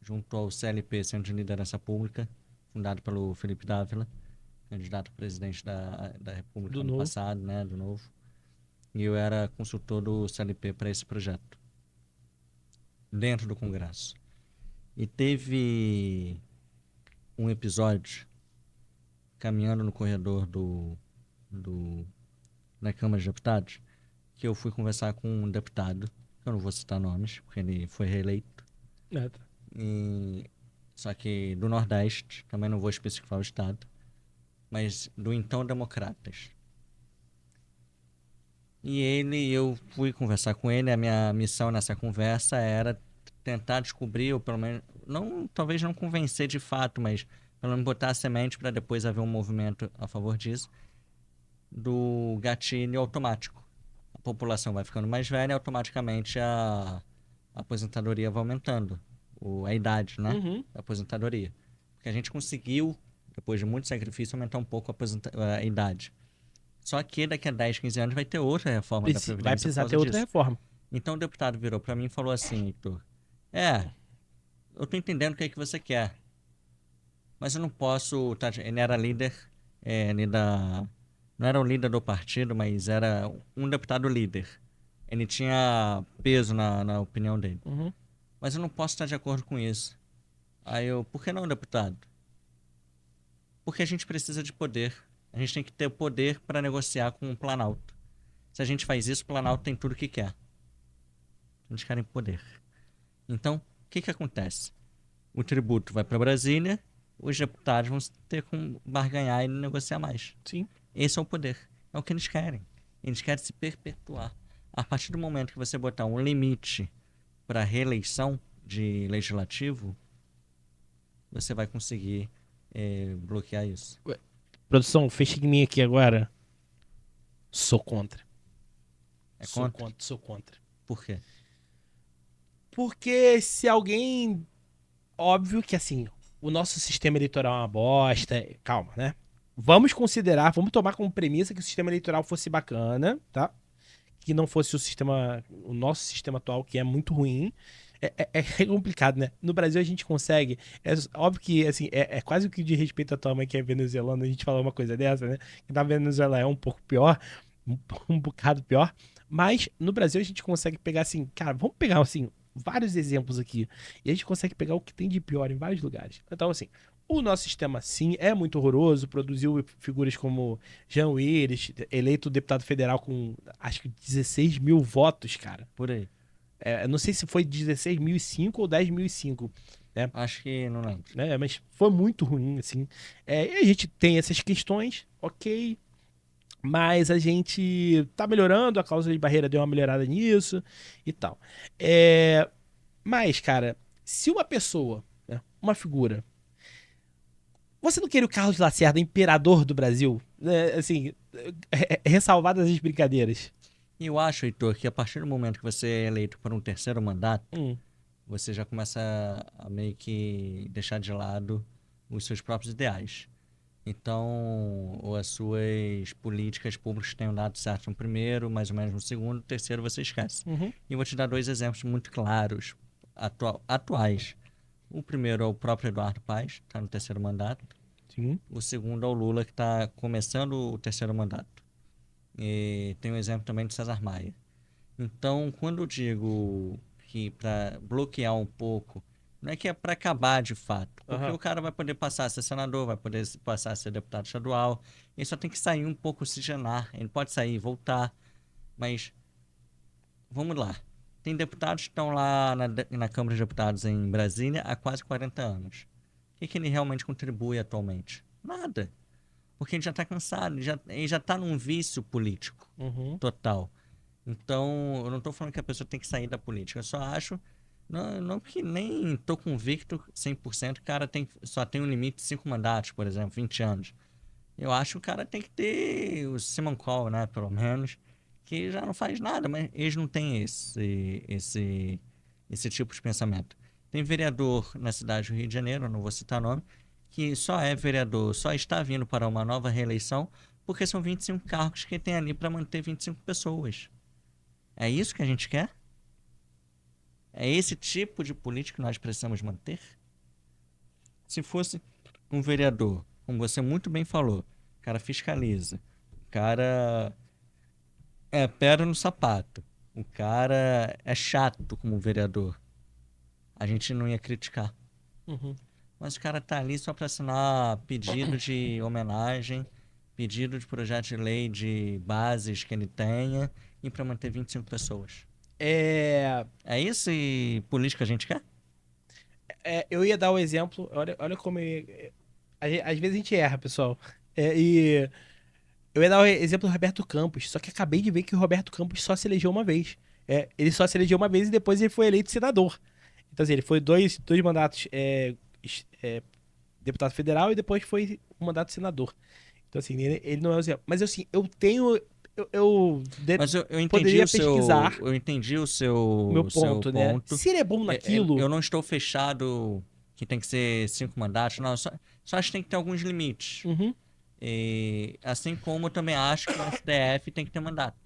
junto ao CLP, Centro de Liderança Pública, fundado pelo Felipe Dávila, candidato a presidente da República Do ano Novo. passado, né, do Novo. E eu era consultor do CLP para esse projeto, dentro do Congresso. E teve um episódio, caminhando no corredor da Câmara de Deputados, que eu fui conversar com um deputado, que eu não vou citar nomes, porque ele foi reeleito, Tá. só que do Nordeste, também não vou especificar o estado, mas do então Democratas. E eu fui conversar com ele, a minha missão nessa conversa era tentar descobrir, ou pelo menos, talvez não convencer de fato, mas pelo menos botar a semente para depois haver um movimento a favor disso, do gatilho automático. A população vai ficando mais velha e automaticamente a aposentadoria vai aumentando, a idade, né, da aposentadoria. Porque a gente conseguiu, depois de muito sacrifício, aumentar um pouco a idade. Só que daqui a 10, 15 anos vai ter outra reforma da Previdência. Vai precisar ter outra reforma. Então o deputado virou para mim e falou assim, Heitor, eu tô entendendo o que é que você quer, mas eu não posso... Ele era líder, não era o líder do partido, mas era um deputado líder. Ele tinha peso na opinião dele. Mas eu não posso estar de acordo com isso. Aí por que não, deputado? Porque a gente precisa de poder. A gente tem que ter poder para negociar com o Planalto. Se a gente faz isso, o Planalto tem tudo o que quer. Eles querem poder. Então, o que acontece? O tributo vai para Brasília, os deputados vão ter que barganhar e negociar mais. Sim. Esse é o poder. É o que eles querem. Eles querem se perpetuar. A partir do momento que você botar um limite para reeleição de legislativo, você vai conseguir bloquear isso. Produção, fecha em mim aqui agora. Sou contra. É contra? Sou contra. Por quê? Porque se alguém... Óbvio que, assim, o nosso sistema eleitoral é uma bosta. Calma, né? Vamos tomar como premissa que o sistema eleitoral fosse bacana, tá? Que não fosse o nosso sistema atual, que é muito ruim. É complicado, né? No Brasil a gente consegue. É óbvio que, assim, é quase o que de respeito à tua mãe que é venezuelana, a gente falar uma coisa dessa, né? Que na Venezuela é um pouco pior, um bocado pior. Mas no Brasil a gente consegue pegar, assim, cara, vamos pegar, assim, vários exemplos aqui. E a gente consegue pegar o que tem de pior em vários lugares. Então, assim, o nosso sistema, sim, é muito horroroso. Produziu figuras como Jean Willis, eleito deputado federal com, acho que 16 mil votos, cara. Por aí. Não sei se foi 16.005 ou 10.005, né? Acho que não lembro. Mas foi muito ruim, assim. E a gente tem essas questões, ok, mas a gente tá melhorando, a cláusula de barreira deu uma melhorada nisso e tal. Mas, cara, se uma pessoa, né, uma figura, você não queria o Carlos Lacerda imperador do Brasil? Né, assim, ressalvadas as brincadeiras. E eu acho, Heitor, que a partir do momento que você é eleito por um terceiro mandato, Hum, você já começa a meio que deixar de lado os seus próprios ideais. Então, ou as suas políticas públicas tenham dado certo no primeiro, mais ou menos no segundo, no terceiro você esquece. uhum, E eu vou te dar dois exemplos muito claros, atuais. O primeiro é o próprio Eduardo Paes, que está no terceiro mandato. sim. O segundo é o Lula, que está começando o terceiro mandato. E tem o exemplo também de César Maia. Então, quando eu digo que para bloquear um pouco, não é que é para acabar de fato, porque Aham. o cara vai poder passar a ser senador, vai poder passar a ser deputado estadual, ele só tem que sair um pouco, oxigenar. Ele pode sair e voltar, mas vamos lá. Tem deputados que estão lá na Câmara de Deputados em Brasília há quase 40 anos. O que ele realmente contribui atualmente? Nada. Porque ele já está cansado, ele já está num vício político Uhum. total. Então, eu não estou falando que a pessoa tem que sair da política. Eu só acho, não que nem estou convicto 100%, que o cara só tem um limite de 5 mandatos, por exemplo, 20 anos. Eu acho que o cara tem que ter o Simon Cowell, né, pelo menos, que já não faz nada, mas eles não têm esse tipo de pensamento. Tem vereador na cidade do Rio de Janeiro, não vou citar nome, que só é vereador, só está vindo para uma nova reeleição porque são 25 cargos que tem ali para manter 25 pessoas. É isso que a gente quer? É esse tipo de política que nós precisamos manter? Se fosse um vereador, como você muito bem falou, o cara fiscaliza, o cara é pedra no sapato, o cara é chato como vereador, a gente não ia criticar. Uhum. Mas o cara tá ali só para assinar pedido de homenagem, pedido de projeto de lei de bases que ele tenha e para manter 25 pessoas. É, É isso e política a gente quer? eu ia dar o exemplo, olha como às vezes a gente erra, pessoal. E eu ia dar o exemplo do Roberto Campos, só que acabei de ver que o Roberto Campos só se elegeu uma vez. Ele só se elegeu uma vez e depois ele foi eleito senador. Então, assim, ele foi dois mandatos deputado federal e depois foi um mandato senador. Então, assim, ele não é o exemplo. Mas, assim, eu tenho. Mas eu entendi Poderia pesquisar eu entendi o meu o seu ponto, né? ponto. Se ele é bom naquilo. Eu não estou fechado que tem que ser 5 mandatos, não. Só acho que tem que ter alguns limites. Uhum. E, assim como eu também acho que o STF tem que ter mandato.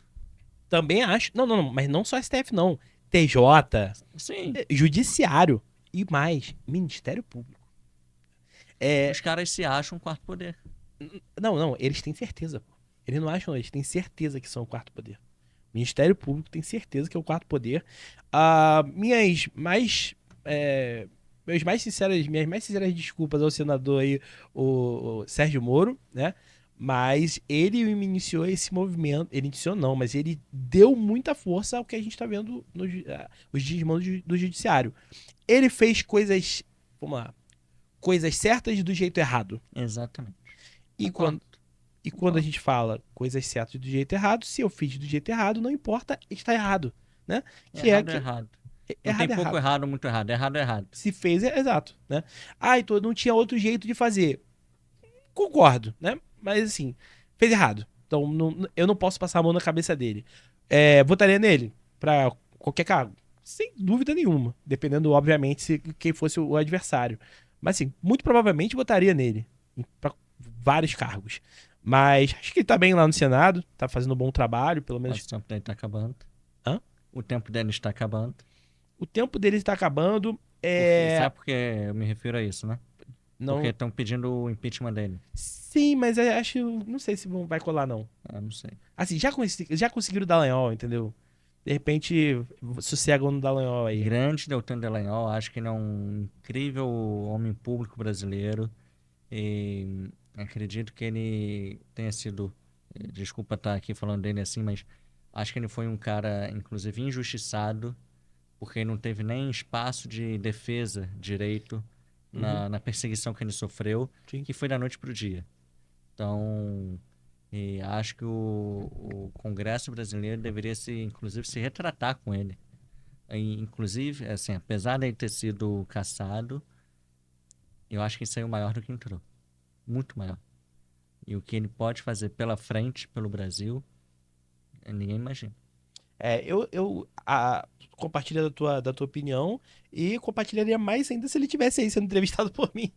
Também acho. Não, não, não, mas não só STF, não. TJ, Sim, Judiciário e mais, Ministério Público. É, os caras se acham um quarto poder. não, não, eles têm certeza, pô. Eles não acham, eles têm certeza que são o quarto poder. Ministério Público tem certeza que é o quarto poder. Ah, minhas mais sinceras desculpas ao senador aí, o Sérgio Moro, né? Mas ele me iniciou esse movimento. Ele iniciou não, mas ele deu muita força ao que a gente está vendo os desmandos do judiciário. Ele fez coisas, vamos lá, coisas certas do jeito errado. Exatamente. E Concordo, quando, e quando a concordo. gente fala coisas certas do jeito errado, se eu fiz do jeito errado, não importa, está errado, né? Que é Errado é que errado. Não tem errado é pouco errado. errado, muito errado. Errado é errado. Se fez, é exato, né? Ah, então não tinha outro jeito de fazer. Concordo, né? Mas assim, fez errado. Então eu não posso passar a mão na cabeça dele. Votaria nele pra qualquer cargo? Sem dúvida nenhuma. Dependendo, obviamente, se quem fosse o adversário. Mas assim, muito provavelmente votaria nele. Pra vários cargos. Mas acho que ele tá bem lá no Senado, tá fazendo um bom trabalho, pelo Mas menos. o tempo dele está acabando. Hã? O tempo dele está acabando. O tempo dele está acabando. Sabe por que eu me refiro a isso, né? Porque Não. estão pedindo o impeachment dele. Sim, mas eu acho. Não sei se vai colar, não. Eu não sei. Assim, já conseguiram o Dallagnol, entendeu? De repente, sossegam no Dallagnol aí. Grande Deltan Dallagnol, acho que ele é um incrível homem público brasileiro. E acredito que ele tenha sido. Desculpa estar aqui falando dele assim, mas acho que ele foi um cara, inclusive, injustiçado porque não teve nem espaço de defesa direito na perseguição que ele sofreu, Sim. que foi da noite para o dia. Então, e acho que o Congresso brasileiro deveria, inclusive, se retratar com ele. E, inclusive, assim, apesar de ele ter sido cassado, eu acho que ele saiu maior do que entrou. Muito maior. E o que ele pode fazer pela frente, pelo Brasil, ninguém imagina. Compartilho da tua opinião e compartilharia mais ainda se ele tivesse aí sendo entrevistado por mim.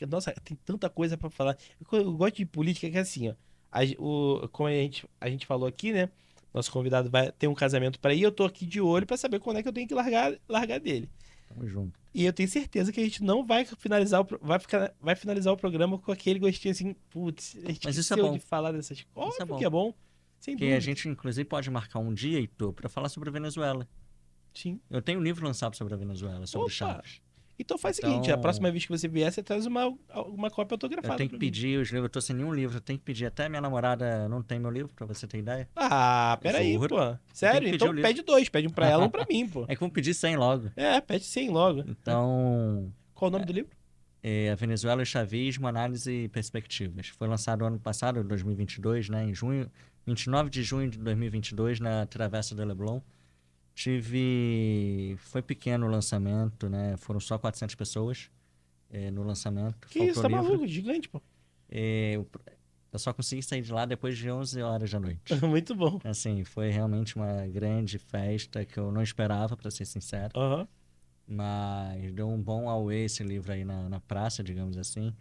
Nossa, tem tanta coisa pra falar. Eu gosto de política que é assim, ó. Como a gente falou aqui, né? Nosso convidado vai ter um casamento pra ir, eu tô aqui de olho pra saber quando é que eu tenho que largar dele. Tamo junto. E eu tenho certeza que a gente não vai finalizar vai finalizar o programa com aquele gostinho assim, putz, a gente Mas isso é esqueceu bom. de falar dessas coisas. Isso é Óbvio bom. que é bom, sem Porque a dúvida. gente, inclusive, pode marcar um dia, Heitor, para falar sobre a Venezuela. Sim. Eu tenho um livro lançado sobre a Venezuela, sobre o Opa! Chaves. Então faz o seguinte, a Então, próxima vez que você vier, você traz uma cópia eu autografada tenho que pra mim. pedir os livros. Eu tô sem nenhum livro. Eu tenho que pedir. Até minha namorada não tem meu livro, pra você ter ideia. Ah, peraí, Juro. pô. Eu tenho Sério? que pedir o Então livro. pede dois. Pede um pra ela, um pra mim, pô. É que vamos pedir 100 logo. Pede 100 logo. Então, Qual o nome do livro? a Venezuela e o Chavismo, Análise e Perspectivas. Foi lançado ano passado, 2022, né? Em junho, 29 de junho de 2022, na Travessa do Leblon. Foi pequeno o lançamento, né? Foram só 400 pessoas no lançamento. Que isso, Faltou tá livro. maluco? Gigante, pô. Eu só consegui sair de lá depois de 11 horas da noite. Muito bom. Assim, foi realmente uma grande festa que eu não esperava, para ser sincero. Aham. Mas deu um bom auê esse livro aí na praça, digamos assim.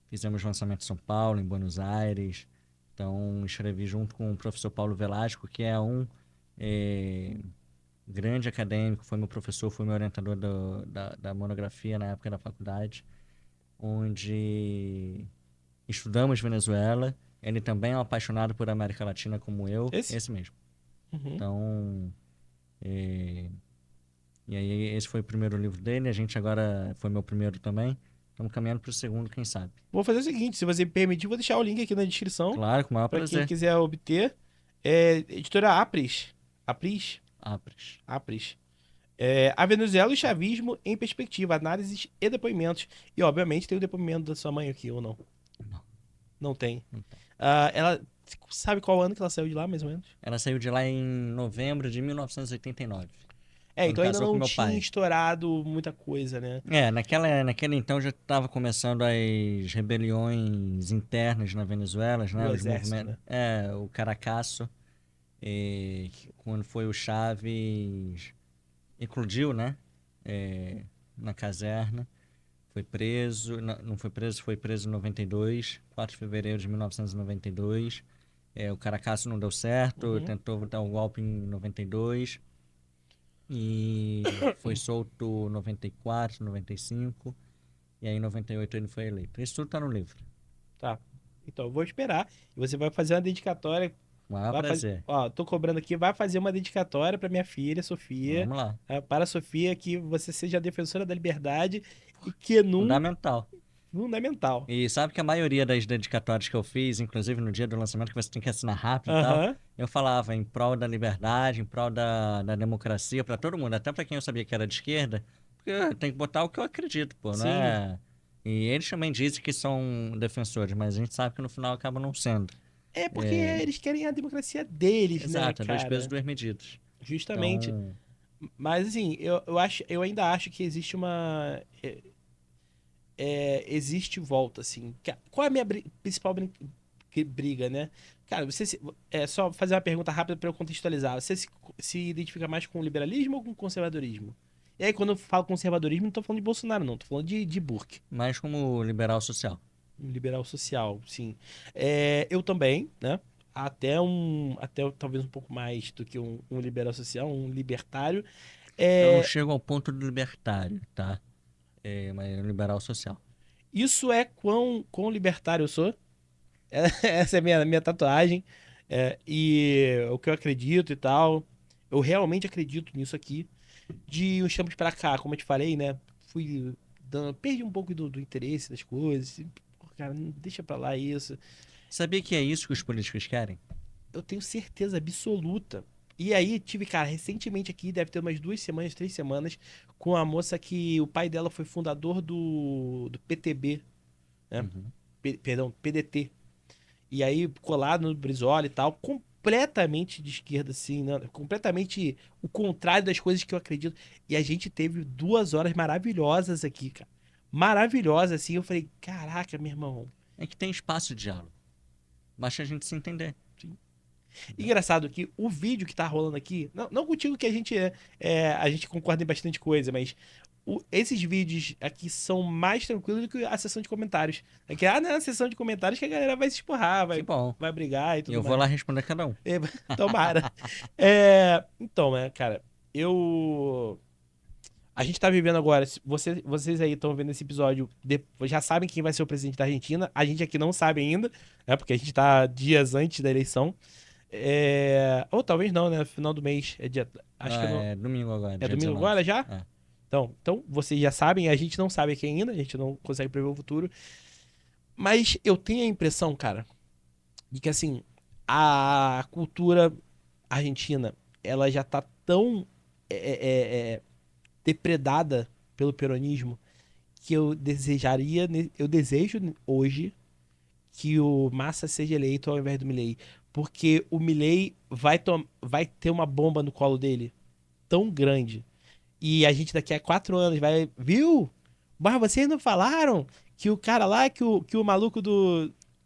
Fizemos lançamento em São Paulo, em Buenos Aires. Então, escrevi junto com o professor Paulo Velasco, que é um grande acadêmico, foi meu professor, foi meu orientador da monografia na época da faculdade, onde estudamos Venezuela. Ele também é um apaixonado por América Latina como eu. Esse? Mesmo. Uhum. Então, e aí esse foi o primeiro livro dele. A gente agora foi meu primeiro também. Estamos caminhando para o segundo, quem sabe. Vou fazer o seguinte, se você me permitir, vou deixar o link aqui na descrição. Claro, com o maior Pra quem prazer. quiser obter. Editora Apris. Apris? Apres. Apris. A Venezuela e o Chavismo em Perspectiva, análises e depoimentos. E, obviamente, tem o depoimento da sua mãe aqui, ou não? Não. Não tem. Não tem. Ela sabe qual ano que ela saiu de lá, mais ou menos? Ela saiu de lá em novembro de 1989. Então Quando ainda casou com não meu tinha pai. estourado muita coisa, né? Naquele então já estava começando as rebeliões internas na Venezuela, né? Do Os exército, movimentos. né? O Caracaço, quando foi o Chaves, eclodiu, né? Na caserna. Foi preso, não foi preso, foi preso em 92, 4 de fevereiro de 1992. O Caracaço não deu certo, Uhum. tentou dar um golpe em 92. E foi solto 94, 95. E aí em 98 ele foi eleito. Isso tudo tá no livro. Tá. Então, eu vou esperar. E você vai fazer uma dedicatória. Com o maior prazer. Ó, tô cobrando aqui. Vai fazer uma dedicatória pra minha filha, Sofia. Vamos lá. Para a Sofia, que você seja a defensora da liberdade e que Fundamental. fundamental. E sabe que a maioria das dedicatórias que eu fiz, inclusive no dia do lançamento, que você tem que assinar rápido e tal, Aham. eu falava em prol da liberdade, em prol da democracia, pra todo mundo, até pra quem eu sabia que era de esquerda, porque tem que botar o que eu acredito, pô, não Sim. é? E eles também dizem que são defensores, mas a gente sabe que no final acaba não sendo. Porque eles querem a democracia deles, Exato, né, é dois cara? pesos, duas medidas. Justamente. Então, Mas assim, eu ainda acho que existe existe volta, assim. Qual é a minha principal briga, né? Cara, só fazer uma pergunta rápida para eu contextualizar. Você se identifica mais com o liberalismo ou com o conservadorismo? E aí, quando eu falo conservadorismo, não tô falando de Bolsonaro, não. Tô falando de Burke. mais como liberal social. Um liberal social, sim. Eu também, né? Até talvez um pouco mais do que um liberal social, um libertário. Eu não chego ao ponto do libertário, tá? Mas liberal social. Isso é quão libertário eu sou. Essa é a minha tatuagem. E o que eu acredito e tal. Eu realmente acredito nisso aqui. De uns tempos pra cá, como eu te falei, né? Perdi um pouco do interesse das coisas. Pô, cara, deixa pra lá isso. Sabia que é isso que os políticos querem? Eu tenho certeza absoluta. E aí, tive, cara, recentemente aqui, deve ter umas 2 semanas, 3 semanas, com a moça que o pai dela foi fundador do PTB, né? Uhum. Perdão, PDT. E aí, colado no Brizola e tal, completamente de esquerda, assim, né? Completamente o contrário das coisas que eu acredito. E a gente teve 2 horas maravilhosas aqui, cara. Maravilhosas, assim. Eu falei, caraca, meu irmão. É que tem espaço de diálogo. Basta a gente se entender. Engraçado que o vídeo que tá rolando aqui, não contigo que a gente concorda em bastante coisa, mas esses vídeos aqui são mais tranquilos do que a sessão de comentários. É que, não é a sessão de comentários que a galera vai se esporrar, Que bom. vai brigar e E tudo eu vou mais. lá responder cada um. É, tomara. Então, né, cara, eu. A gente tá vivendo agora. Vocês aí estão vendo esse episódio, já sabem quem vai ser o presidente da Argentina. A gente aqui não sabe ainda, né? Porque a gente tá dias antes da eleição. Ou talvez não, né? Final do mês. Acho que não. É domingo agora, É dia domingo 19. agora já? É. Então, vocês já sabem, a gente não sabe aqui ainda, a gente não consegue prever o futuro. Mas eu tenho a impressão, cara, de que assim, a cultura argentina, ela já tá tão é, é, é, depredada pelo peronismo que eu desejo hoje que o Massa seja eleito ao invés do Milei. Porque o Milei vai ter uma bomba no colo dele tão grande. E a gente daqui a 4 anos vai. Viu? Mas vocês não falaram que o cara lá, que o maluco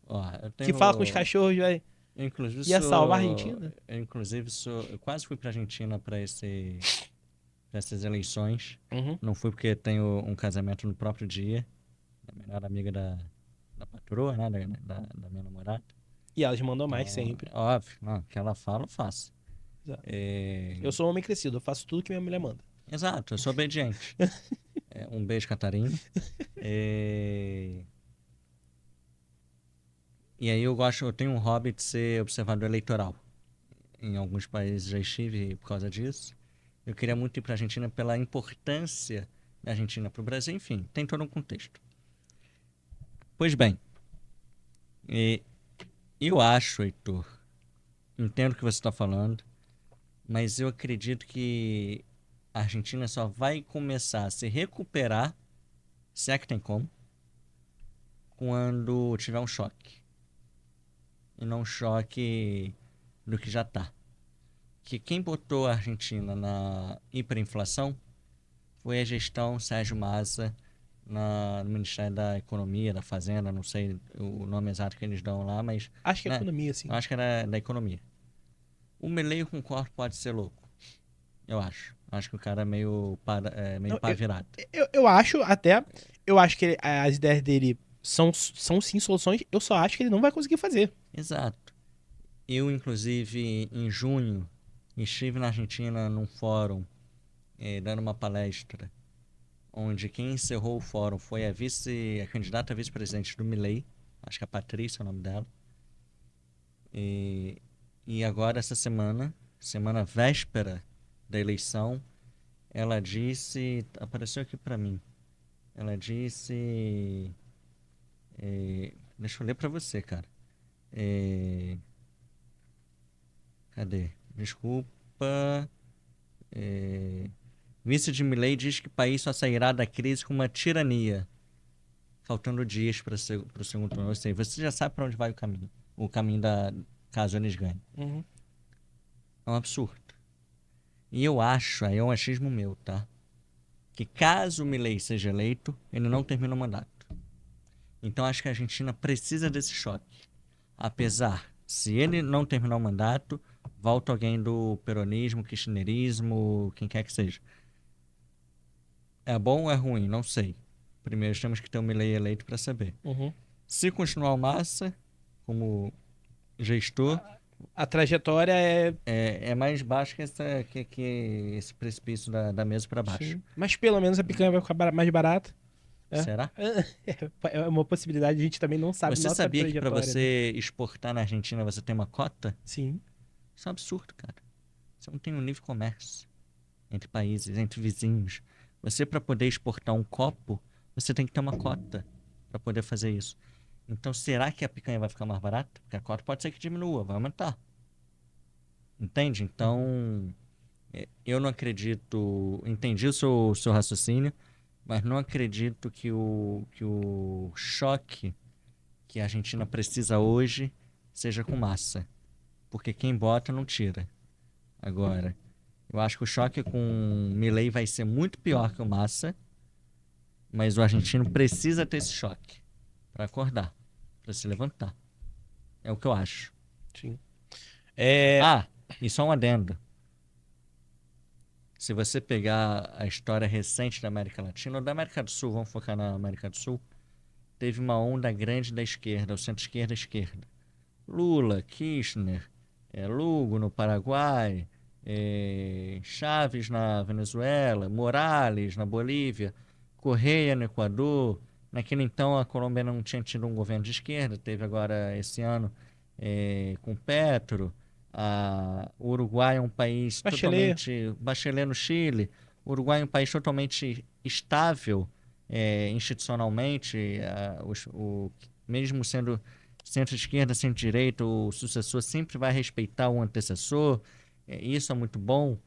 Ó, eu que fala com os tenho. cachorros, Eu, inclusive, ia salvar a sou. Argentina? Eu quase fui pra Argentina pra essas eleições. Uhum. Não fui porque tenho um casamento no próprio dia. A melhor amiga da patroa, né? Da minha namorada. E elas mandam mais Então, sempre. óbvio, não, o que ela fala, eu faço. Exato. É, Eu sou um homem crescido, eu faço tudo que minha mulher manda. Exato, eu sou obediente. Um beijo, Catarina. É, E aí eu tenho um hobby de ser observador eleitoral. Em alguns países já estive por causa disso. Eu queria muito ir para a Argentina pela importância da Argentina para o Brasil. Enfim, tem todo um contexto. Pois bem, e eu acho, Heitor, entendo o que você está falando, mas eu acredito que a Argentina só vai começar a se recuperar, se é que tem como, quando tiver um choque. E não um choque do que já está. Que quem botou a Argentina na hiperinflação foi a gestão Sérgio Massa no Ministério da Economia, da Fazenda, não sei o nome exato que eles dão lá, mas Acho que é né, economia, sim. eu acho que era da economia. O Milei, eu concordo, pode ser louco. Eu acho. Acho que o cara é meio Não, pá virado. eu acho até. Eu acho que as ideias dele são sim soluções. Eu só acho que ele não vai conseguir fazer. Exato. Eu, inclusive, em junho, estive na Argentina num fórum, dando uma palestra, onde quem encerrou o fórum foi a candidata a vice-presidente do Milei, acho que a Patrícia é o nome dela. E agora, essa semana véspera da eleição, ela disse, apareceu aqui pra mim, ela disse, deixa eu ler pra você, cara. Cadê? Desculpa. Vice de Milei diz que o país só sairá da crise com uma tirania, faltando dias para o segundo turno. Ou seja, você já sabe para onde vai o caminho caso eles ganhem. Uhum. É um absurdo. E eu acho, aí é um achismo meu, tá? Que caso o Milei seja eleito, ele não termina o mandato. Então acho que a Argentina precisa desse choque. Apesar, se ele não terminar o mandato, volta alguém do peronismo, kirchnerismo, quem quer que seja. É bom ou é ruim? Não sei. Primeiro temos que ter o Milei eleito para saber. Uhum. Se continuar o Massa como gestor, A trajetória é. é mais baixo que esse precipício da mesa para baixo. Sim. Mas pelo menos a picanha vai ficar mais barata. É. Será? É uma possibilidade, a gente também não sabe Você nossa sabia que para trajetória, né? você exportar na Argentina você tem uma cota? Sim. Isso é um absurdo, cara. Você não tem um livre comércio entre países, entre vizinhos. Você, para poder exportar um copo, você tem que ter uma cota para poder fazer isso. Então, será que a picanha vai ficar mais barata? Porque a cota pode ser que diminua, vai aumentar. Entende? Então, eu não acredito. Entendi o seu raciocínio, mas não acredito que o choque que a Argentina precisa hoje seja com massa. Porque quem bota não tira. Agora, eu acho que o choque com Milei vai ser muito pior que o Massa, mas o argentino precisa ter esse choque para acordar, para se levantar. É o que eu acho. Sim. É... Ah, e só um adendo. Se você pegar a história recente da América Latina, ou da América do Sul, vamos focar na América do Sul, teve uma onda grande da esquerda, o centro-esquerda, esquerda. Lula, Kirchner, Lugo no Paraguai, Chaves na Venezuela, Morales na Bolívia, Correia no Equador. Naquele então a Colômbia não tinha tido um governo de esquerda, teve agora esse ano com Petro. O Uruguai é um país Bachelet. totalmente. Bachelet no Chile. O Uruguai é um país totalmente estável institucionalmente. Mesmo sendo centro-esquerda, centro-direita, o sucessor sempre vai respeitar o antecessor. Isso é muito bom,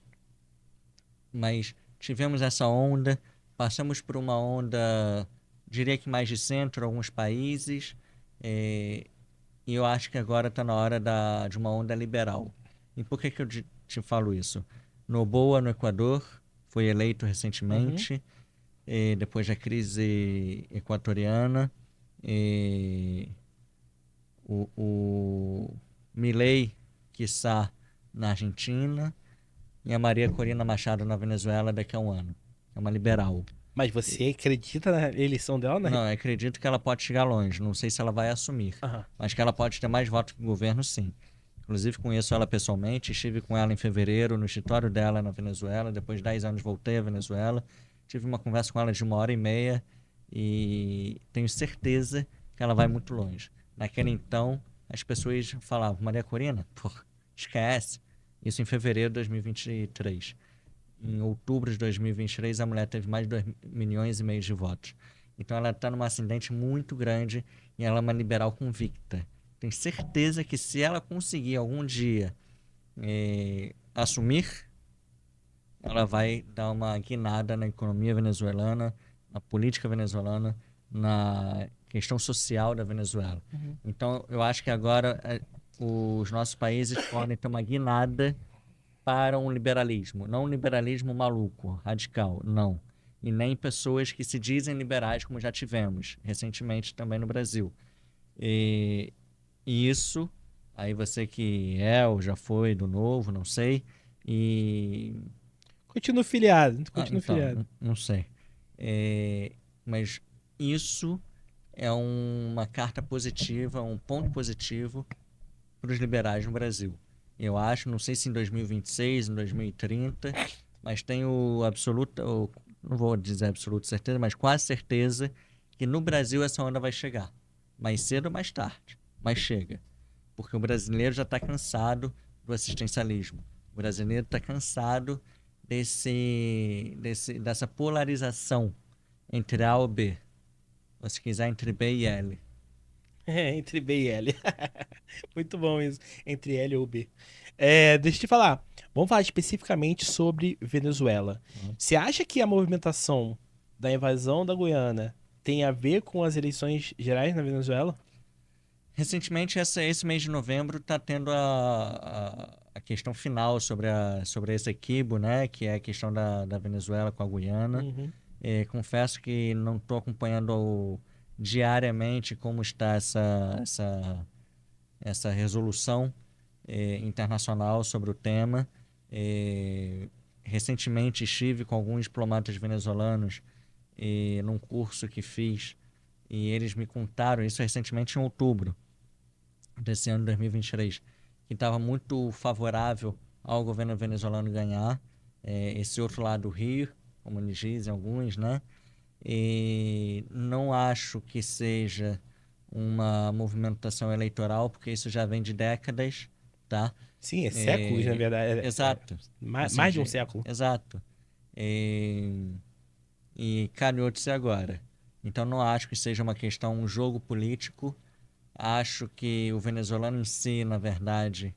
mas tivemos essa onda, passamos por uma onda, diria que mais de centro, alguns países, e eu acho que agora está na hora de uma onda liberal. E por que eu te falo isso? Noboa, no Equador, foi eleito Uhum. recentemente, depois da crise equatoriana. O Milei, quiçá, na Argentina, e a Maria Corina Machado na Venezuela daqui a um ano. É uma liberal. Mas você acredita na eleição dela? Não, eu acredito que ela pode chegar longe. Não sei se ela vai assumir, Aham. mas que ela pode ter mais votos que o governo, sim. Inclusive, conheço ela pessoalmente. Estive com ela em fevereiro no escritório dela na Venezuela. Depois de 10 anos, voltei à Venezuela. Tive uma conversa com ela de 1h30 e tenho certeza que ela vai muito longe. Naquele então, as pessoas falavam: Maria Corina, pô, esquece. Isso em fevereiro de 2023. Em outubro de 2023, a mulher teve mais de 2,5 milhões de votos. Então ela está num ascendente muito grande e ela é uma liberal convicta. Tenho certeza que se ela conseguir algum dia assumir, ela vai dar uma guinada na economia venezuelana, na política venezuelana, na questão social da Venezuela. Uhum. Então eu acho que agora os nossos países podem ter uma guinada para um liberalismo. Não um liberalismo maluco, radical, não. E nem pessoas que se dizem liberais, como já tivemos recentemente também no Brasil. E isso, aí você que é ou já foi do novo, não sei. E. Continua filiado, Ah, continua então, filiado. não sei. Mas isso é uma carta positiva, um ponto positivo para os liberais no Brasil. Eu acho, não sei se em 2026, em 2030, mas tenho absoluta, não vou dizer absoluta certeza, mas quase certeza que no Brasil essa onda vai chegar. Mais cedo ou mais tarde, mas chega. Porque o brasileiro já está cansado do assistencialismo. O brasileiro está cansado dessa polarização entre A ou B. Ou se quiser, entre B e L. É, entre B e L. Muito bom isso. Entre L ou B. Deixa eu te falar. Vamos falar especificamente sobre Venezuela. Você acha que a movimentação da invasão da Guiana tem a ver com as eleições gerais na Venezuela? Recentemente, esse mês de novembro, está tendo a questão final sobre esse equívoco, né? Que é a questão da Venezuela com a Guiana. Uhum. Confesso que não estou acompanhando diariamente como está essa resolução internacional sobre o tema. Recentemente estive com alguns diplomatas venezuelanos num curso que fiz e eles me contaram isso recentemente em outubro desse ano de 2023, que estava muito favorável ao governo venezuelano ganhar esse outro lado do rio, como eles dizem alguns, né? E não acho que seja uma movimentação eleitoral, porque isso já vem de décadas, tá? Sim, é séculos, na verdade. Exato. Assim, Mais de um século. exato. E calhou de ser agora. Então não acho que seja uma questão, um jogo político. Acho que o venezuelano em si, na verdade,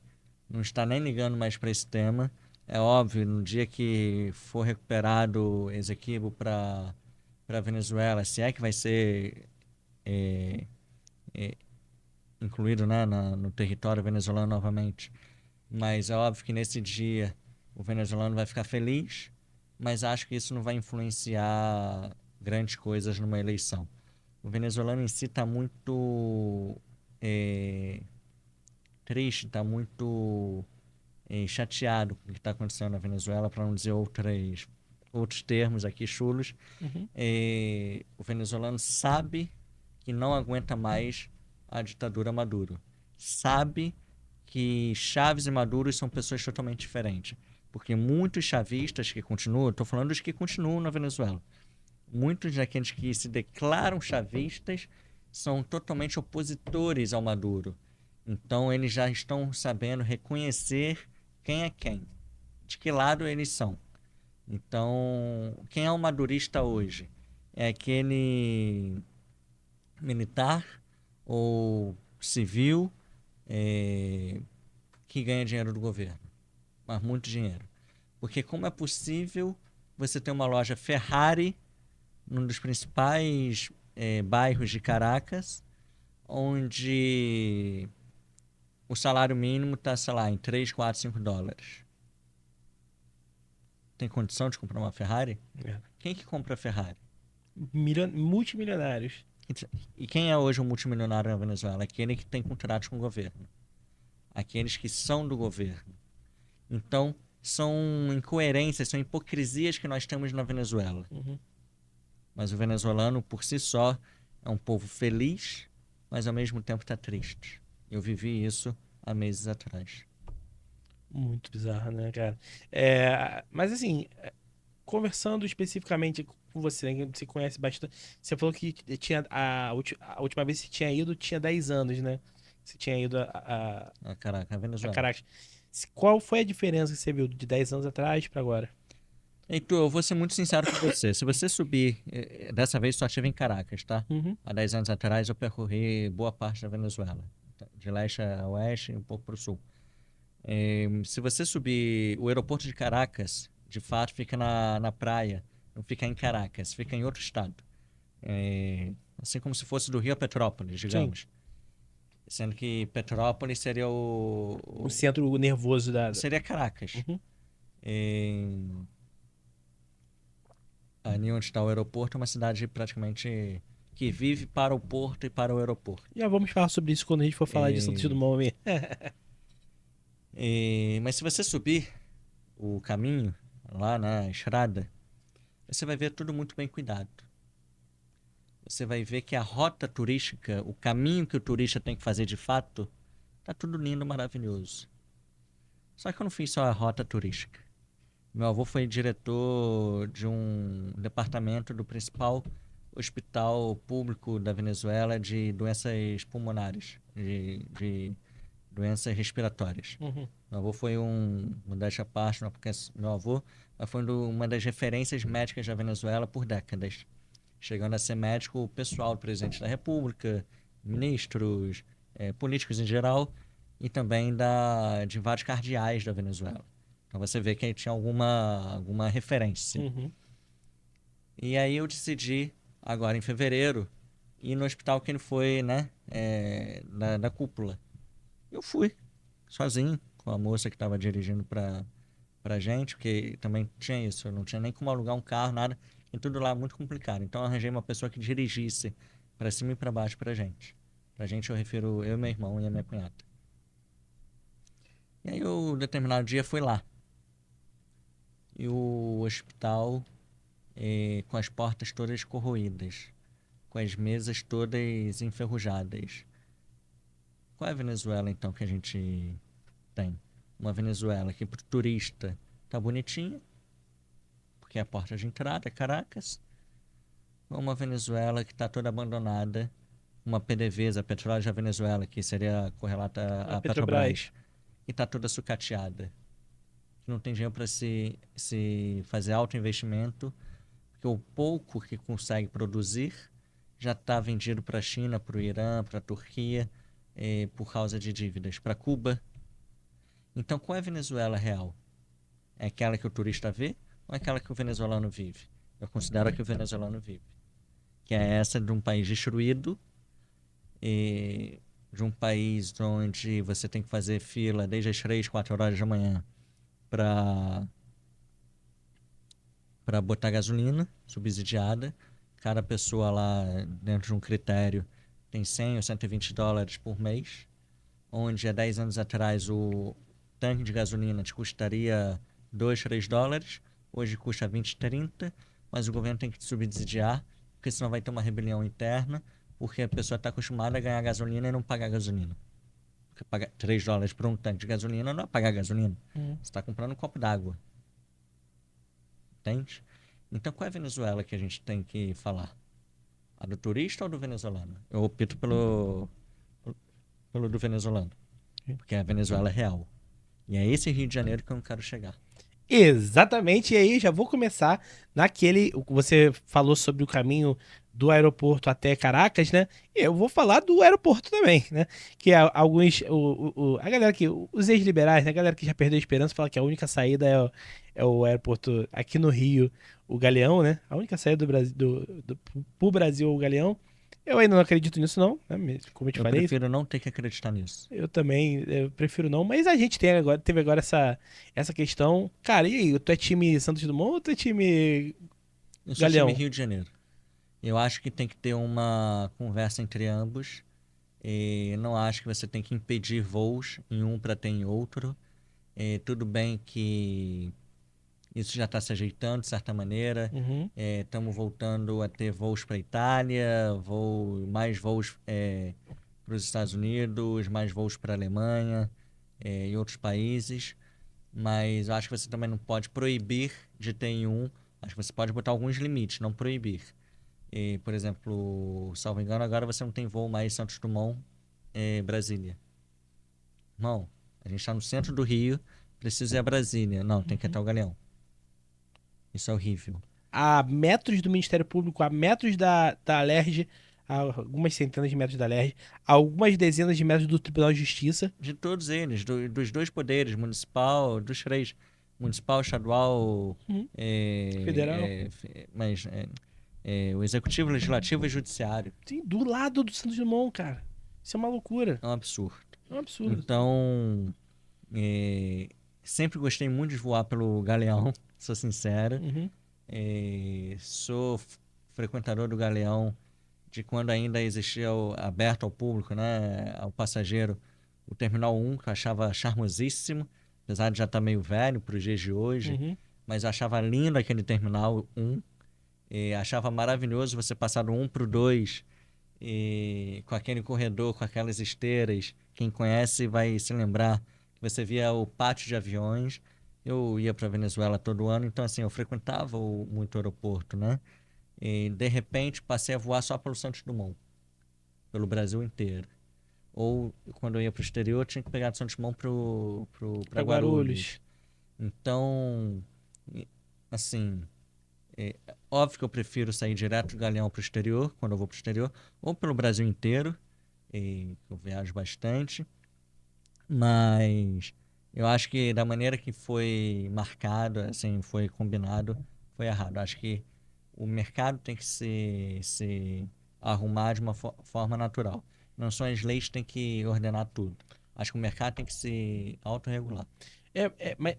não está nem ligando mais para esse tema. É óbvio, no dia que for recuperado Esequibo para Venezuela, se é que vai ser é, é, incluído, né, no território venezuelano novamente. Mas é óbvio que nesse dia o venezuelano vai ficar feliz, mas acho que isso não vai influenciar grandes coisas numa eleição. O venezuelano em si está muito triste, está muito chateado com o que está acontecendo na Venezuela, para não dizer outros termos aqui chulos. Uhum. O venezuelano sabe que não aguenta mais a ditadura Maduro. Sabe que Chávez e Maduro são pessoas totalmente diferentes. Porque muitos chavistas que continuam, estou falando dos que continuam na Venezuela, muitos daqueles que se declaram chavistas são totalmente opositores ao Maduro. Então eles já estão sabendo reconhecer quem é quem, de que lado eles são. Então, quem é um madurista hoje? É aquele militar ou civil que ganha dinheiro do governo, mas muito dinheiro. Porque como é possível você ter uma loja Ferrari num dos principais bairros de Caracas, onde o salário mínimo está, sei lá, em 3, 4, 5 dólares? Tem condição de comprar uma Ferrari? É. Quem que compra Ferrari? Multimilionários. E quem é hoje o multimilionário na Venezuela? Aquele que tem contrato com o governo. Aqueles que são do governo. Então, são incoerências, são hipocrisias que nós temos na Venezuela. Uhum. Mas o venezuelano, por si só, é um povo feliz, mas ao mesmo tempo está triste. Eu vivi isso há meses atrás. Muito bizarro, né, cara? Mas assim, conversando especificamente com você, né, que você conhece bastante. Você falou que tinha a última vez que você tinha ido tinha 10 anos, né? Você tinha ido Caraca, a a Venezuela. Caracas. Qual foi a diferença que você viu de 10 anos atrás para agora? Heitor, eu vou ser muito sincero com você. Se você subir, dessa vez só estive em Caracas, tá? Uhum. Há 10 anos atrás eu percorri boa parte da Venezuela. De leste a oeste e um pouco para o sul. Se você subir, o aeroporto de Caracas, de fato, fica na praia. Não fica em Caracas, fica em outro estado. Assim como se fosse do Rio a Petrópolis, Sim, digamos. Sendo que Petrópolis seria o centro nervoso seria Caracas. Uhum. Ali onde está o aeroporto é uma cidade praticamente que vive para o porto e para o aeroporto. Já vamos falar sobre isso quando a gente for falar de Santos Dumont mesmo. Mas se você subir o caminho lá na estrada, você vai ver tudo muito bem cuidado. Você vai ver que a rota turística, o caminho que o turista tem que fazer de fato, tá tudo lindo, maravilhoso. Só que eu não fiz só a rota turística. Meu avô foi diretor de um departamento do principal hospital público da Venezuela de doenças pulmonares, de doenças respiratórias. Uhum. Meu avô foi modéstia à parte, não é porque é meu avô, mas foi uma das referências médicas da Venezuela por décadas. Chegando a ser médico pessoal do presidente da República, ministros, políticos em geral, e também de vários cardeais da Venezuela. Então você vê que ele tinha alguma referência. Uhum. E aí eu decidi, agora em fevereiro, ir no hospital que ele foi, né, da cúpula. Eu fui, sozinho, com a moça que estava dirigindo pra gente, porque também tinha isso, eu não tinha nem como alugar um carro, nada, e tudo lá muito complicado. Então eu arranjei uma pessoa que dirigisse para cima e para baixo pra gente. Pra gente eu refiro eu, meu irmão e a minha cunhada. E aí eu, determinado dia, fui lá. E o hospital com as portas todas corroídas, com as mesas todas enferrujadas. Qual é a Venezuela, então, que a gente tem? Uma Venezuela que pro turista tá bonitinha, porque é a porta de entrada, Caracas. Ou uma Venezuela que está toda abandonada, uma PDVSA, Petróleo da Venezuela, que seria correlata A à Petrobras. Petrobras, que está toda sucateada, que não tem dinheiro para se fazer alto investimento, porque o pouco que consegue produzir já está vendido para a China, para o Irã, para a Turquia, por causa de dívidas, para Cuba. Então, qual é a Venezuela real? É aquela que o turista vê ou é aquela que o venezuelano vive? Eu considero que o venezuelano vive. Que é essa de um país destruído, e de um país onde você tem que fazer fila desde as 3, 4 horas da manhã para botar gasolina subsidiada. Cada pessoa lá, dentro de um critério, tem 100 ou 120 dólares por mês, onde há 10 anos atrás o tanque de gasolina te custaria 2, 3 dólares, hoje custa 20, 30, mas o governo tem que te subsidiar, porque senão vai ter uma rebelião interna, porque a pessoa está acostumada a ganhar gasolina e não pagar gasolina. Porque pagar 3 dólares por um tanque de gasolina não é pagar gasolina. Você está comprando um copo d'água. Entende? Então, qual é a Venezuela que a gente tem que falar? A do turista ou do venezuelano? Eu opto pelo do venezuelano. Porque a Venezuela é real. E é esse Rio de Janeiro que eu não quero chegar. Exatamente, e aí já vou começar naquele. Você falou sobre o caminho do aeroporto até Caracas, né? E eu vou falar do aeroporto também, né? Que alguns. A galera que. Os ex-liberais, né? A galera que já perdeu a esperança fala que a única saída é o aeroporto aqui no Rio, o Galeão, né? A única saída do Brasil, pro Brasil é o Galeão. Eu ainda não acredito nisso, não, né? Como eu te Eu falei. prefiro não ter que acreditar nisso. Eu também, eu prefiro não, mas a gente teve agora essa questão. Cara, e aí, tu é time Santos Dumont ou tu é time Eu sou time Galeão? Rio de Janeiro. Eu acho que tem que ter uma conversa entre ambos. E não acho que você tem que impedir voos em um para ter em outro. Tudo bem que isso já está se ajeitando de certa maneira. Uhum. Estamos voltando a ter voos para a Itália, mais voos para os Estados Unidos, mais voos para a Alemanha e outros países. Mas eu acho que você também não pode proibir de ter em um. Acho que você pode botar alguns limites, não proibir. Por exemplo, salvo engano, agora você não tem voo mais Santos Dumont, Brasília. Não, a gente está no centro do Rio, precisa ir a Brasília. Não, tem que ir até o Galeão. Isso é horrível. A metros do Ministério Público, a metros da Alerj, a algumas centenas de metros da Alerj, a algumas dezenas de metros do Tribunal de Justiça. De todos eles, dos dois poderes, municipal, dos três, municipal, estadual, Uhum. Federal. mas o executivo, legislativo e judiciário. Sim, do lado do Santos Dumont, cara. Isso é uma loucura. É um absurdo. É um absurdo. Então, sempre gostei muito de voar pelo Galeão, sou sincero. Uhum. Sou frequentador do Galeão de quando ainda existia aberto ao público, né, ao passageiro, o Terminal 1, que eu achava charmosíssimo, apesar de já estar meio velho para os dias de hoje, Uhum. mas eu achava lindo aquele Terminal 1, achava maravilhoso você passar do 1 para o 2, com aquele corredor, com aquelas esteiras. Quem conhece vai se lembrar que você via o pátio de aviões. Eu ia para Venezuela todo ano, então assim, eu frequentava muito o aeroporto, né? E de repente passei a voar só pelo Santos Dumont, pelo Brasil inteiro. Ou quando eu ia para o exterior, tinha que pegar do Santos Dumont para Pra Guarulhos. Guarulhos. Então, assim, óbvio que eu prefiro sair direto do Galeão para o exterior, quando eu vou para o exterior, ou pelo Brasil inteiro, eu viajo bastante, mas eu acho que da maneira que foi marcado, assim, foi combinado, foi errado. Acho que o mercado tem que se arrumar de uma forma natural. Não são as leis que têm que ordenar tudo. Acho que o mercado tem que se autorregular.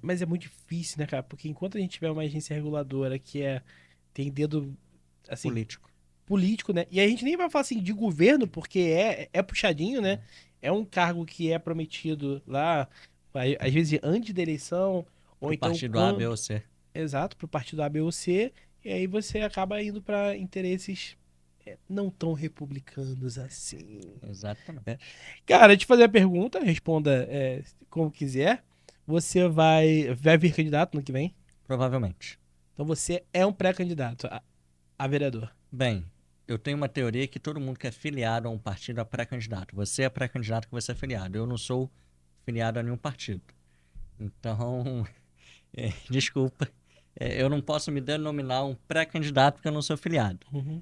Mas é muito difícil, né, cara? Porque enquanto a gente tiver uma agência reguladora tem dedo, assim, Político. político, né? E a gente nem vai falar assim de governo, porque é puxadinho, né? É um cargo que é prometido lá, às vezes antes da eleição, ou Para o então partido A, B quando. ou C. Exato, pro partido A, B ou C, e aí você acaba indo para interesses não tão republicanos assim. Exatamente. Cara, deixa eu te fazer a pergunta, responda como quiser. Você vai vir candidato no que vem? Provavelmente. Então você é um pré-candidato a vereador. Bem, eu tenho uma teoria que todo mundo que é filiado a um partido é pré-candidato. Você é pré-candidato que você é filiado. Eu não sou filiado a nenhum partido. Então, desculpa, eu não posso me denominar um pré-candidato porque eu não sou filiado. Uhum.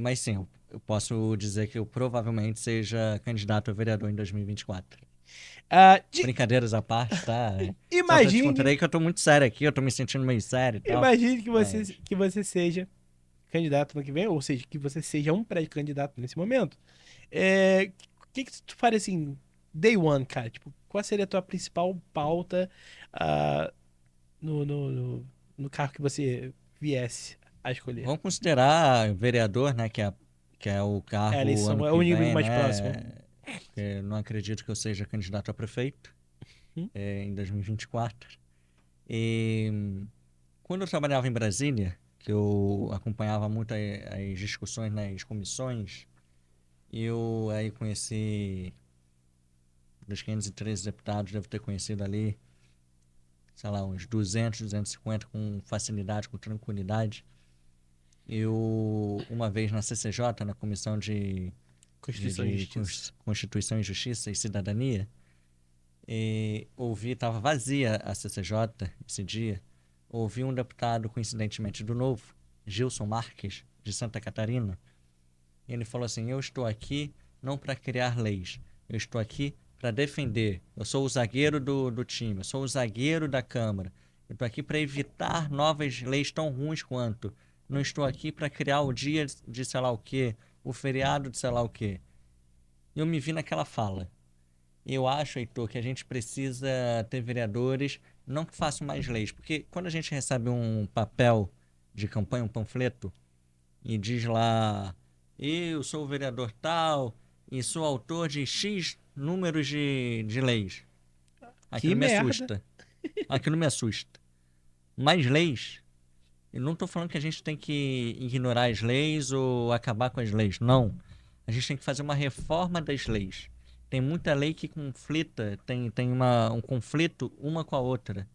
Mas sim, eu posso dizer que eu provavelmente seja candidato a vereador em 2024. Brincadeiras à parte, tá? Só pra te Imagine, contar aí que eu tô muito sério aqui, eu tô me sentindo meio sério e tal. imagine Mas que você seja candidato no que vem, ou seja, que você seja um pré-candidato nesse momento. O que que tu faria assim, day one, cara? Tipo, qual seria a tua principal pauta ah, no carro que você viesse a escolher? vamos considerar vereador, né? Que é o É a cargo ano eleição, é o que inimigo vem, mais próximo. né? Porque não acredito que eu seja candidato a prefeito Hum? em 2024. E quando eu trabalhava em Brasília, que eu acompanhava muito as discussões nas comissões, eu aí conheci, dos 513 deputados, devo ter conhecido ali, sei lá, uns 200, 250 com facilidade, com tranquilidade. Eu, uma vez na CCJ, na Comissão Constituição e Justiça. Constituição e Justiça e Cidadania, ouvi, estava vazia a CCJ esse dia, ouvi um deputado, coincidentemente, do Novo, Gilson Marques, de Santa Catarina, e ele falou assim, eu estou aqui não para criar leis, eu estou aqui para defender, eu sou o zagueiro do time, eu sou o zagueiro da Câmara, eu estou aqui para evitar novas leis tão ruins quanto, não estou aqui para criar o dia de sei lá o quê, o feriado de sei lá o quê. Eu me vi naquela fala. Eu acho, Heitor, que a gente precisa ter vereadores não que façam mais leis, porque quando a gente recebe um papel de campanha, um panfleto, e diz lá, eu sou o vereador tal e sou autor de X números de leis. Que Aquilo me merda. assusta. Aquilo me assusta. Mais leis? Eu não estou falando que a gente tem que ignorar as leis ou acabar com as leis. Não. A gente tem que fazer uma reforma das leis. Tem muita lei que conflita, tem um conflito uma com a outra.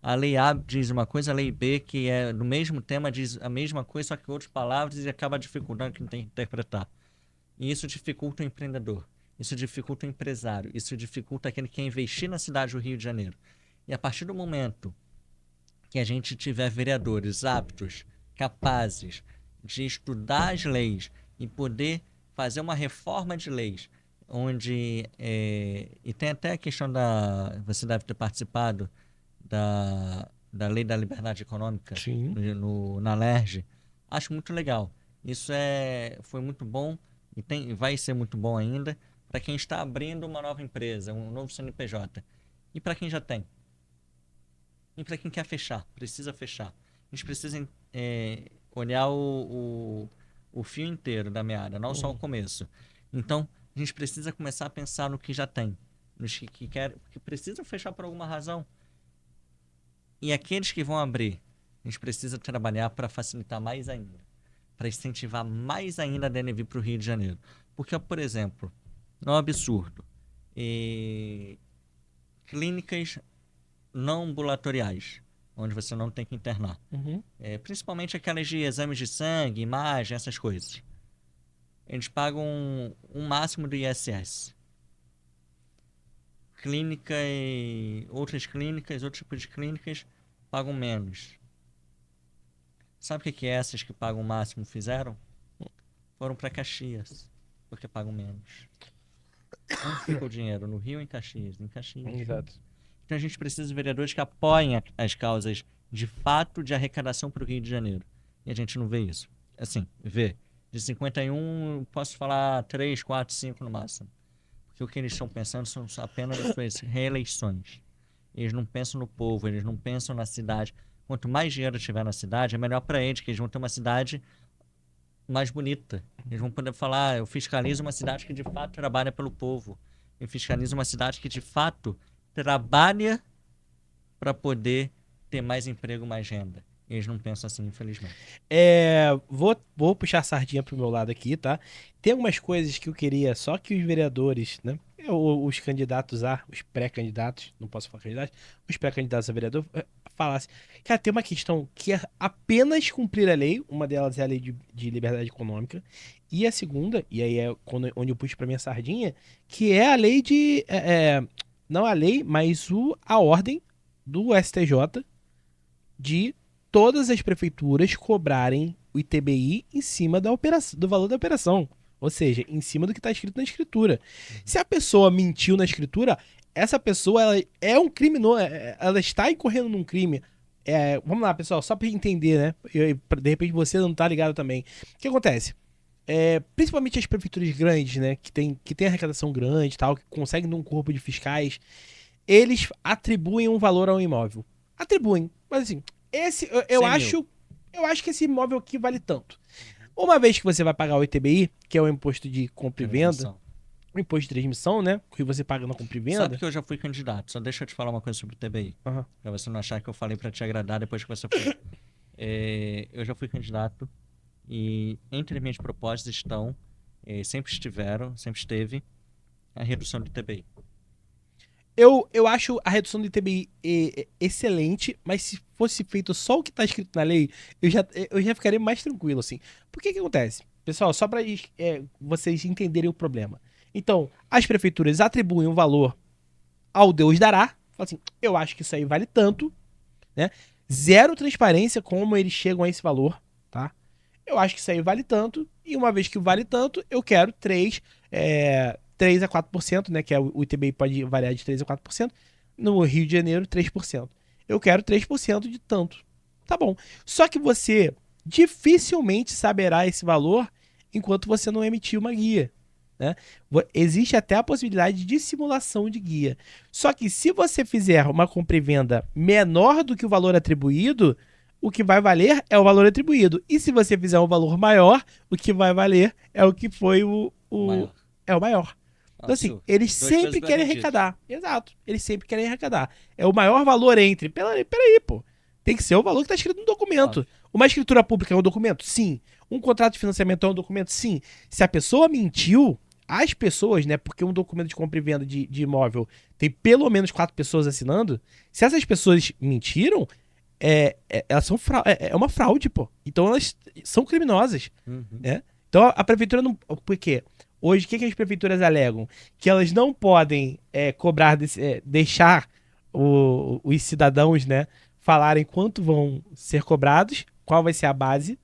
A lei A diz uma coisa, a lei B, que é do mesmo tema, diz a mesma coisa, só que com outras palavras e acaba dificultando quem tem que interpretar. E isso dificulta o empreendedor, isso dificulta o empresário, isso dificulta aquele que quer investir na cidade do Rio de Janeiro. E a partir do momento que a gente tiver vereadores aptos, capazes de estudar as leis e poder fazer uma reforma de leis, onde e tem até a questão você deve ter participado da lei da liberdade econômica Sim. na LERJ, acho muito legal. Isso foi muito bom e vai ser muito bom ainda para quem está abrindo uma nova empresa, um novo CNPJ. E para quem já tem. E para quem quer fechar, precisa fechar. A gente precisa olhar o fio inteiro da meada, não só o começo. Então, a gente precisa começar a pensar no que já tem. Nos que precisam fechar por alguma razão. E aqueles que vão abrir, a gente precisa trabalhar para facilitar mais ainda. Para incentivar mais ainda a DNV para o Rio de Janeiro. Porque, por exemplo, não é um absurdo. Clínicas não ambulatoriais, onde você não tem que internar. Uhum. Principalmente aquelas de exames de sangue, imagem, essas coisas. Eles pagam um máximo do ISS. Outros tipos de clínicas pagam menos. Sabe o que essas que pagam o máximo fizeram? Foram para Caxias, porque pagam menos. Onde fica o dinheiro? No Rio ou em Caxias? Em Caxias. Exato. Então a gente precisa de vereadores que apoiem as causas de fato de arrecadação para o Rio de Janeiro. E a gente não vê isso. Assim, vê. De 51, posso falar 3, 4, 5 no máximo. Porque o que eles estão pensando são apenas as suas reeleições. Eles não pensam no povo, eles não pensam na cidade. Quanto mais dinheiro tiver na cidade, é melhor para eles, que eles vão ter uma cidade mais bonita. Eles vão poder falar, eu fiscalizo uma cidade que de fato trabalha pelo povo. Eu fiscalizo uma cidade que de fato trabalha para poder ter mais emprego, mais renda. Eles não pensam assim, infelizmente. Vou puxar a sardinha pro meu lado aqui, tá? Tem algumas coisas que eu queria só que os vereadores, né? Os candidatos os pré-candidatos, não posso falar candidatos, os pré-candidatos a vereador, falassem. Cara, tem uma questão que é apenas cumprir a lei, uma delas é a lei de liberdade econômica, e a segunda, e aí é onde eu puxo pra minha sardinha, que é a lei não a lei, mas a ordem do STJ de todas as prefeituras cobrarem o ITBI em cima do valor da operação. Ou seja, em cima do que está escrito na escritura. Se a pessoa mentiu na escritura, essa pessoa ela é um criminoso, ela está incorrendo num crime. Vamos lá, pessoal, só para entender, né? De repente você não tá ligado também. O que acontece? Principalmente as prefeituras grandes, né? Que tem arrecadação grande e tal, que conseguem ter um corpo de fiscais, eles atribuem um valor ao imóvel. Atribuem. Mas assim, eu 100 mil. acho. Eu acho que esse imóvel aqui vale tanto. Uma vez que você vai pagar o ITBI, que é o imposto de compra e venda, Transmissão. o imposto de transmissão, né? Que você paga na compra e venda. Sabe que eu já fui candidato, só deixa eu te falar uma coisa sobre o TBI. Aham. Pra você não achar que eu falei pra te agradar depois que você foi. Eu já fui candidato e entre as minhas propostas estão, sempre esteve, a redução do TBI. Eu acho a redução do ITBI excelente, mas se fosse feito só o que está escrito na lei, eu já ficaria mais tranquilo, assim. Por que acontece? Pessoal, só para vocês entenderem o problema. Então, as prefeituras atribuem um valor ao Deus dará. Fala assim, eu acho que isso aí vale tanto, né? Zero transparência como eles chegam a esse valor, tá? Eu acho que isso aí vale tanto, e uma vez que vale tanto, eu quero 3 a 4%, né? Que o ITBI pode variar de 3 a 4%. No Rio de Janeiro, 3%. Eu quero 3% de tanto. Tá bom. Só que você dificilmente saberá esse valor enquanto você não emitir uma guia. Né? Existe até a possibilidade de simulação de guia. Só que se você fizer uma compra e venda menor do que o valor atribuído, o que vai valer é o valor atribuído. E se você fizer um valor maior, o que vai valer é o que foi Maior. é o maior. Então, assim, Absurdo. eles Dois pesos, sempre duas querem medidas. arrecadar. Exato. Eles sempre querem arrecadar. É o maior valor entre. Peraí, pô. Tem que ser o valor que está escrito no documento. Óbvio. Uma escritura pública é um documento? Sim. Um contrato de financiamento é um documento? Sim. Se a pessoa mentiu, as pessoas, né? Porque um documento de compra e venda de imóvel tem pelo menos 4 pessoas assinando. Se essas pessoas mentiram, elas são é uma fraude, pô. Então elas são criminosas, Uhum. né? Então a prefeitura não. Por quê? Hoje, o que as prefeituras alegam? Que elas não podem cobrar, deixar os cidadãos, né, falarem quanto vão ser cobrados, qual vai ser a base,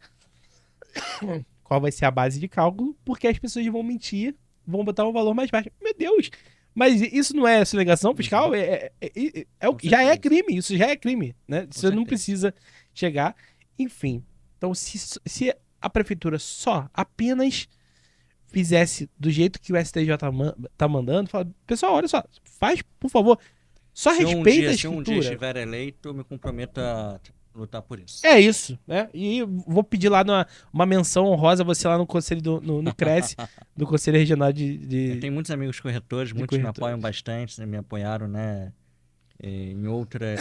qual vai ser a base de cálculo, porque as pessoas vão mentir, vão botar um valor mais baixo. Meu Deus! Mas isso não é sonegação fiscal? Já é crime, isso já é crime, né? Você não certeza. precisa chegar. Enfim, então se a prefeitura só apenas fizesse do jeito que o STJ tá mandando, fala, pessoal, olha só, faz, por favor, só respeita a Se um dia escritura. estiver eleito, eu me comprometo a lutar por isso. É isso, né? E vou pedir lá uma menção honrosa você lá no conselho no CRES, no Conselho Regional Eu tenho muitos amigos corretores, muitos me corretores. apoiam bastante, né, me apoiaram, né, em outras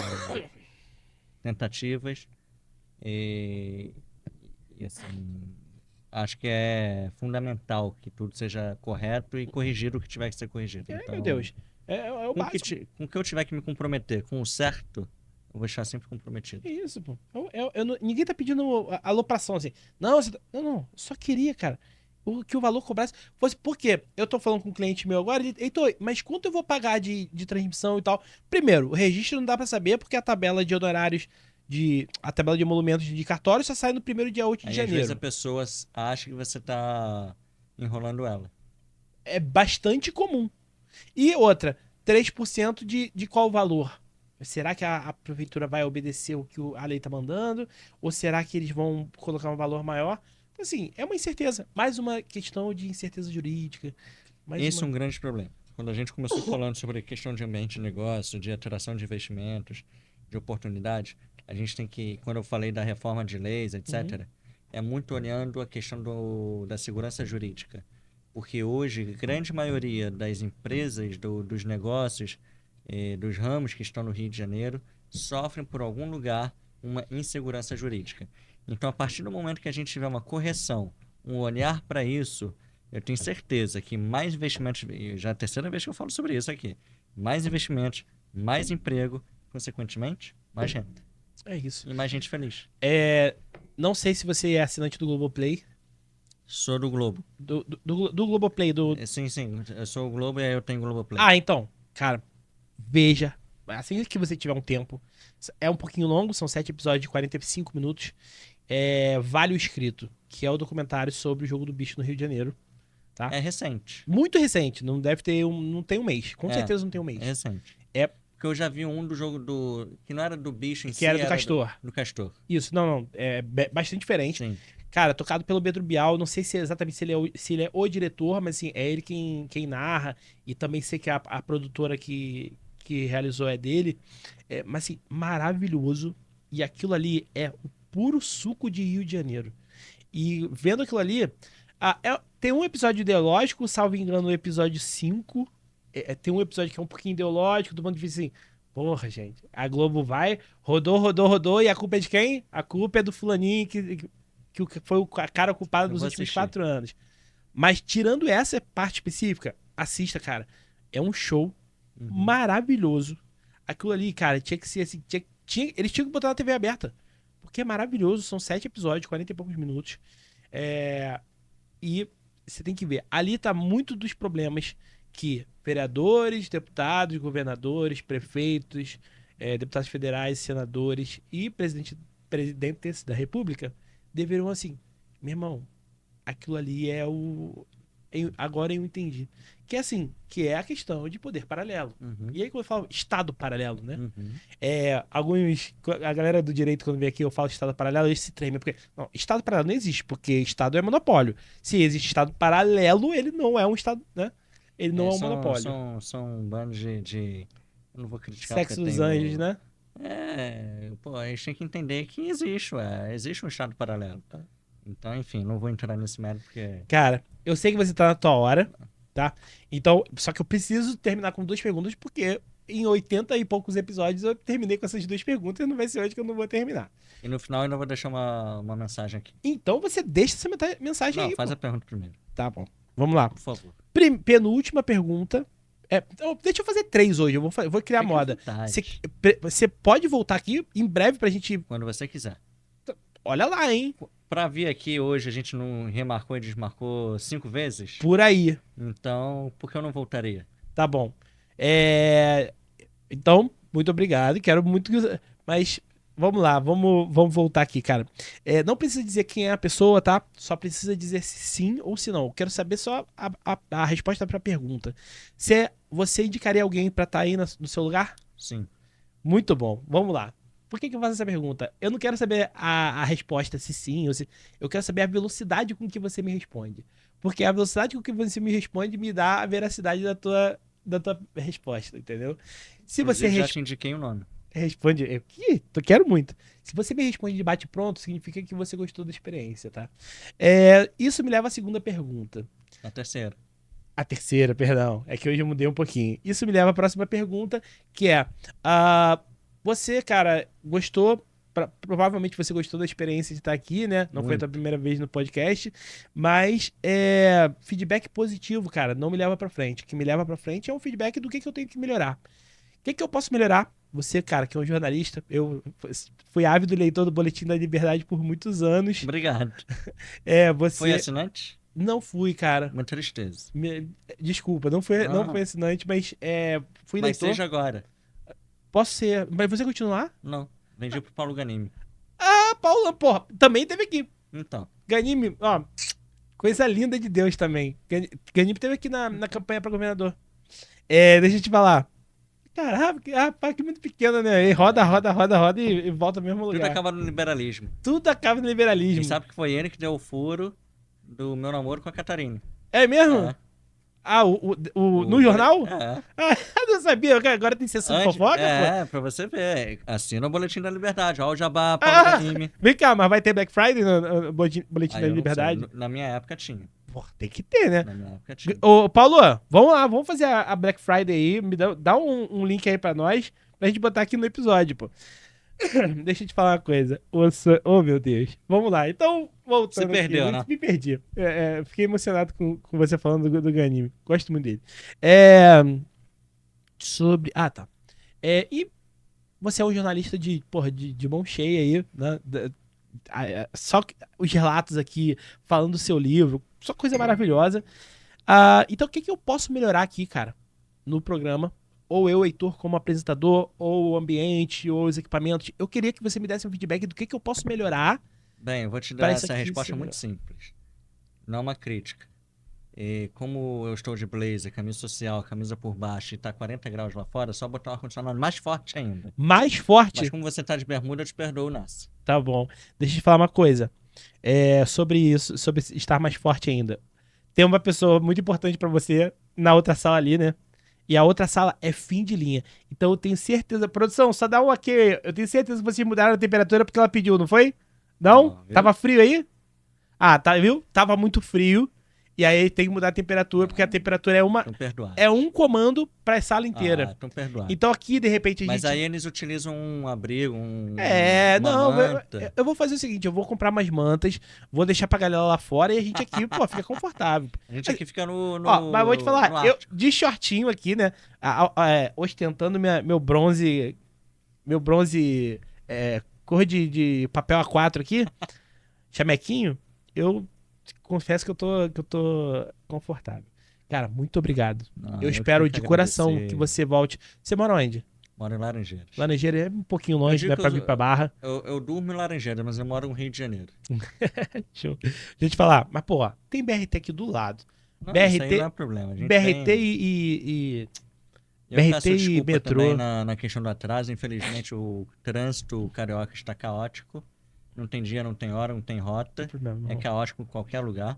tentativas. E assim, acho que é fundamental que tudo seja correto e corrigir o que tiver que ser corrigido. Então, Meu Deus. É o com básico. o que eu tiver que me comprometer com o certo, eu vou estar sempre comprometido. É isso, pô. Ninguém tá pedindo alopração assim. Não, não. Só queria, cara, que o valor cobrasse fosse. Por quê? Eu tô falando com um cliente meu agora, Heitor, mas quanto eu vou pagar de transmissão e tal? Primeiro, o registro não dá pra saber porque a tabela de honorários, a tabela de emolumentos de cartório só sai no primeiro dia 8 de Aí, às janeiro. vezes a pessoa acha que você tá enrolando ela. É bastante comum. E outra, 3% de qual valor? Será que a prefeitura vai obedecer o que a lei está mandando? Ou será que eles vão colocar um valor maior? Então, assim, é uma incerteza. Mais uma questão de incerteza jurídica. Esse é um grande problema. Quando a gente começou falando sobre a questão de ambiente de negócio, de atração de investimentos, de oportunidade, a gente tem que, quando eu falei da reforma de leis, etc., é muito olhando a questão da segurança jurídica. Porque hoje, a grande maioria das empresas, dos negócios, dos ramos que estão no Rio de Janeiro, sofrem por algum lugar uma insegurança jurídica. Então, a partir do momento que a gente tiver uma correção, um olhar para isso, eu tenho certeza que mais investimentos, já é a terceira vez que eu falo sobre isso aqui, mais investimentos, mais emprego, consequentemente, mais renda. É isso. E mais gente feliz. Não sei se você é assinante do Globoplay. Sou do Globo. Do Globoplay, Sim. Eu sou o Globo e aí eu tenho Globoplay. Ah, então, cara, veja. Assim que você tiver um tempo. É um pouquinho longo, são 7 episódios de 45 minutos. Vale o Escrito, que é o documentário sobre o jogo do bicho no Rio de Janeiro. tá? É recente. Muito recente, não deve ter não tem um mês. Com certeza não tem um mês. É recente. É. Porque eu já vi um do jogo que não era do bicho em si, Que era do Castor. Do Castor. Isso, não. É bastante diferente. Sim. Cara, tocado pelo Pedro Bial, não sei se é exatamente se ele é o diretor, mas assim, é ele quem narra. E também sei que a produtora que realizou é dele. Mas assim, maravilhoso. E aquilo ali é o puro suco de Rio de Janeiro. E vendo aquilo ali, tem um episódio ideológico, salvo engano, o episódio 5. Tem um episódio que é um pouquinho ideológico, do ponto de vista assim, porra, gente, a Globo vai, rodou, e a culpa é de quem? A culpa é do fulaninho que foi o cara culpado dos últimos 4 anos. Mas tirando essa parte específica, assista, cara. É um show maravilhoso. Aquilo ali, cara, tinha que ser assim, eles tinham que botar na TV aberta. Porque é maravilhoso, são 7 episódios, 40 e poucos minutos. E você tem que ver, ali tá muito dos problemas que vereadores, deputados, governadores, prefeitos, deputados federais, senadores e presidentes da República deveriam assim, meu irmão, aquilo ali agora eu entendi. Que é assim, que é a questão de poder paralelo. E aí quando eu falo Estado paralelo, né? A galera do direito, quando vem aqui, eu falo Estado paralelo, eles se tremem. Porque, não, Estado paralelo não existe, porque Estado é monopólio. Se existe Estado paralelo, ele não é um Estado, né? Ele não é um monopólio. São um bando de... Eu não vou criticar Sexo dos anjos, né? Pô, a gente tem que entender que existe um Estado paralelo. Então, enfim, não vou entrar nesse mérito porque... Cara, eu sei que você tá na tua hora, tá? Então, só que eu preciso terminar com 2 perguntas, porque em 80 e poucos episódios eu terminei com essas 2 perguntas e não vai ser hoje que eu não vou terminar. E no final eu ainda vou deixar uma mensagem aqui. Então você deixa essa mensagem aí. Não, faz a pergunta primeiro. Tá bom. Vamos lá. Por favor. Penúltima pergunta. Deixa eu fazer 3 hoje, eu vou criar moda. Você pode voltar aqui em breve pra gente... Quando você quiser. Olha lá, hein? Pra vir aqui hoje, a gente não remarcou e desmarcou 5 vezes? Por aí. Então, por que eu não voltaria? Tá bom. Então, muito obrigado. Quero muito... Mas vamos lá, vamos voltar aqui, cara. Não precisa dizer quem é a pessoa, tá? Só precisa dizer se sim ou se não. Eu quero saber só a resposta pra pergunta. Você indicaria alguém pra estar aí no seu lugar? Sim. Muito bom. Vamos lá. Por que eu faço essa pergunta? Eu não quero saber a resposta, se sim ou se... Eu quero saber a velocidade com que você me responde. Porque a velocidade com que você me responde me dá a veracidade da tua resposta, entendeu? Se você já te indiquei o nome. Responde... Eu quero muito. Se você me responde de bate-pronto, significa que você gostou da experiência, tá? Isso me leva à segunda pergunta. A terceira. A terceira, perdão. É que hoje eu mudei um pouquinho. Isso me leva à próxima pergunta, que é... Você, cara, gostou, provavelmente você gostou da experiência de estar aqui, né? Não foi a tua primeira vez no podcast, mas feedback positivo, cara, não me leva pra frente. O que me leva pra frente é um feedback do que eu tenho que melhorar. O que eu posso melhorar? Você, cara, que é um jornalista, eu fui ávido leitor do Boletim da Liberdade por muitos anos. Obrigado. Você... Foi assinante? Não fui, cara. Uma tristeza. Desculpa, não foi assinante, mas fui leitor. Mas seja agora. Posso ser. Mas você continua lá? Não. Vendi pro Paulo Ganimi. Paulo, porra, também teve aqui. Então. Ganimi, ó, coisa linda de Deus também. Ganimi teve aqui na campanha pra governador. Deixa eu te falar. Caraca, rapaz, que muito pequeno, né? E roda e volta ao mesmo lugar. Tudo acaba no liberalismo. Tudo acaba no liberalismo. E sabe que foi ele que deu o furo do meu namoro com a Catarina. É mesmo? No jornal? Não sabia, não tem sessão de fofoca, pô? Pra você ver. Assina o Boletim da Liberdade. Ó, o Jabá, Paulo Ganimi. Vem cá, mas vai ter Black Friday no Boletim da Liberdade? Na minha época tinha. Pô, tem que ter, né? Na minha época tinha. Ô, Paulo, vamos lá, vamos fazer a Black Friday aí. Dá um link aí pra nós, pra gente botar aqui no episódio, pô. Deixa eu te falar uma coisa. Oh, meu Deus. Vamos lá. Então, voltando. Se perdeu, aqui, né? Me perdi. Fiquei emocionado com você falando do Ganime. Gosto muito dele. Tá. E você é um jornalista de mão cheia aí, né? Só os relatos aqui, falando do seu livro. Só coisa maravilhosa. Então, o que eu posso melhorar aqui, cara, no programa? Ou eu, Heitor, como apresentador, ou o ambiente, ou os equipamentos. Eu queria que você me desse um feedback do que eu posso melhorar. Bem, eu vou te dar essa resposta muito simples. Não é uma crítica. Como eu estou de blazer, camisa social, camisa por baixo e tá 40 graus lá fora, é só botar um ar-condicionado mais forte ainda. Mais Mas forte? como você tá de bermuda, eu te perdoo, Nassi. Tá bom. Deixa eu te falar uma coisa. Sobre isso, sobre estar mais forte ainda. Tem uma pessoa muito importante pra você na outra sala ali, né? E a outra sala é fim de linha. Então eu tenho certeza. Produção, só dá um ok. Eu tenho certeza que vocês mudaram a temperatura porque ela pediu, não foi? Não? Ó, viu? Tava frio aí? Ah, tá, viu? Tava muito frio. E aí tem que mudar a temperatura, porque a temperatura Estão é perdoados. um comando pra sala inteira. Estão perdoados. Então aqui, de repente, a Mas gente. aí eles utilizam um abrigo, uma Não, manta. eu vou fazer o seguinte: eu vou comprar mais mantas, vou deixar pra galera lá fora e a gente aqui, pô, fica confortável. A gente aqui fica no, Ó, mas eu vou te no, falar, no eu Ártico. de shortinho aqui, né? Ostentando meu bronze. Meu bronze. Cor de papel A4 aqui, chamequinho, eu confesso que eu tô confortável. Cara, muito obrigado. Não, Eu eu que tenho espero que de coração que agradecer. você volte. Você mora onde? Moro em Laranjeiras. Laranjeira é um pouquinho Eu longe, digo né? que Pra vir pra Barra. eu durmo em Laranjeiras, mas eu moro no Rio de Janeiro. Show. Deixa eu te falar, mas pô, tem BRT aqui do lado. Não, isso aí não é BRT, problema. A gente BRT tem. e Eu BRT peço e desculpa também metrô. na questão do atraso. Infelizmente, o trânsito carioca está caótico. Não tem dia, não tem hora, não tem Não tem rota. problema, É não. caótico em qualquer lugar.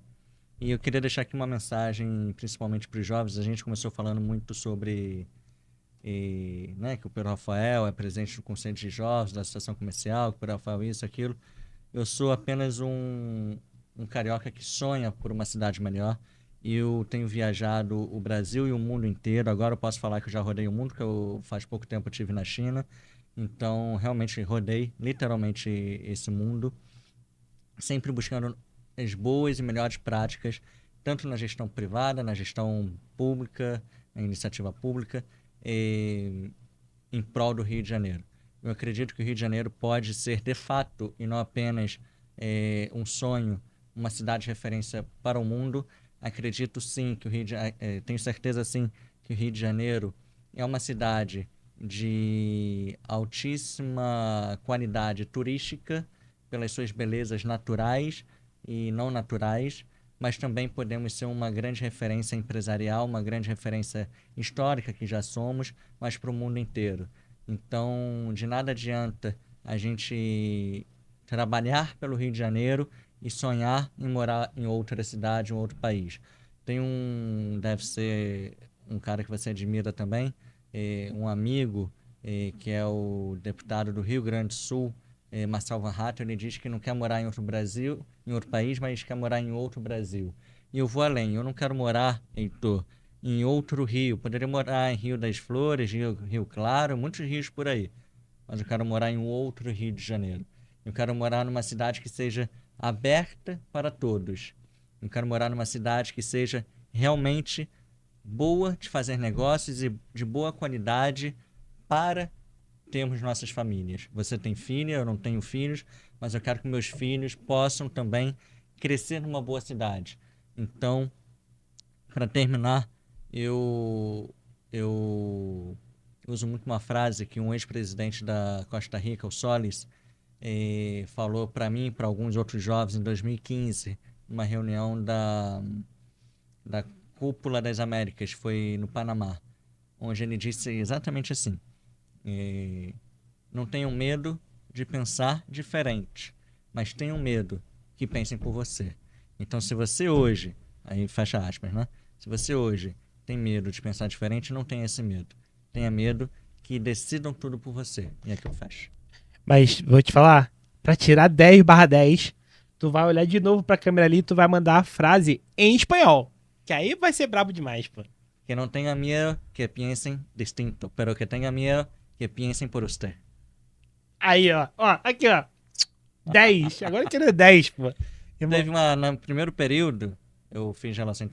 E eu queria deixar aqui uma mensagem, principalmente para os jovens. A gente começou falando muito sobre né, que o Pedro Rafael é presidente do Conselho de Jovens, da Associação Comercial, que o Pedro Rafael isso, aquilo. Eu sou apenas um carioca que sonha por uma cidade melhor. E eu tenho viajado o Brasil e o mundo inteiro. Agora eu posso falar que eu já rodei o mundo, porque faz pouco tempo eu estive na China. Então, realmente rodei literalmente esse mundo, sempre buscando as boas e melhores práticas, tanto na gestão privada, na gestão pública, na iniciativa pública, em prol do Rio de Janeiro. Eu acredito que o Rio de Janeiro pode ser, de fato, e não apenas um sonho, uma cidade de referência para o mundo. Acredito sim que tenho certeza sim que o Rio de Janeiro é uma cidade de altíssima qualidade turística pelas suas belezas naturais e não naturais, mas também podemos ser uma grande referência empresarial, uma grande referência histórica que já somos, mas para o mundo inteiro. Então, de nada adianta a gente trabalhar pelo Rio de Janeiro e sonhar em morar em outra cidade, em outro país. Deve ser um cara que você admira também, um amigo, que é o deputado do Rio Grande do Sul, Marcel Van Hatten. Ele diz que não quer morar em outro Brasil, em outro país, mas quer morar em outro Brasil. E eu vou além, eu não quero morar, Heitor, em outro rio. Poderia morar em Rio das Flores, Rio Claro, muitos rios por aí. Mas eu quero morar em um outro Rio de Janeiro. Eu quero morar numa cidade que seja aberta para todos. Eu quero morar numa cidade que seja realmente boa de fazer negócios e de boa qualidade para termos nossas famílias. Você tem filha, eu não tenho filhos, mas eu quero que meus filhos possam também crescer numa boa cidade. Então, para terminar, eu uso muito uma frase que um ex-presidente da Costa Rica, o Solis, falou para mim e para alguns outros jovens em 2015, numa reunião da Cúpula das Américas, foi no Panamá, onde ele disse exatamente assim: não tenham medo de pensar diferente, mas tenham medo que pensem por você. Então, se você hoje, aí fecha aspas, né? Se você hoje tem medo de pensar diferente, não tenha esse medo. Tenha medo que decidam tudo por você. E aqui eu fecho. Mas vou te falar, pra tirar 10/10, tu vai olhar de novo pra câmera ali e tu vai mandar a frase em espanhol. Que aí vai ser brabo demais, pô. Que não tenha medo que pensem distinto, pero que tenha medo que pensem por você. Aí, ó. Ó, aqui, ó. 10. Agora tirou 10, pô. Irmão, No primeiro período, eu fiz Relações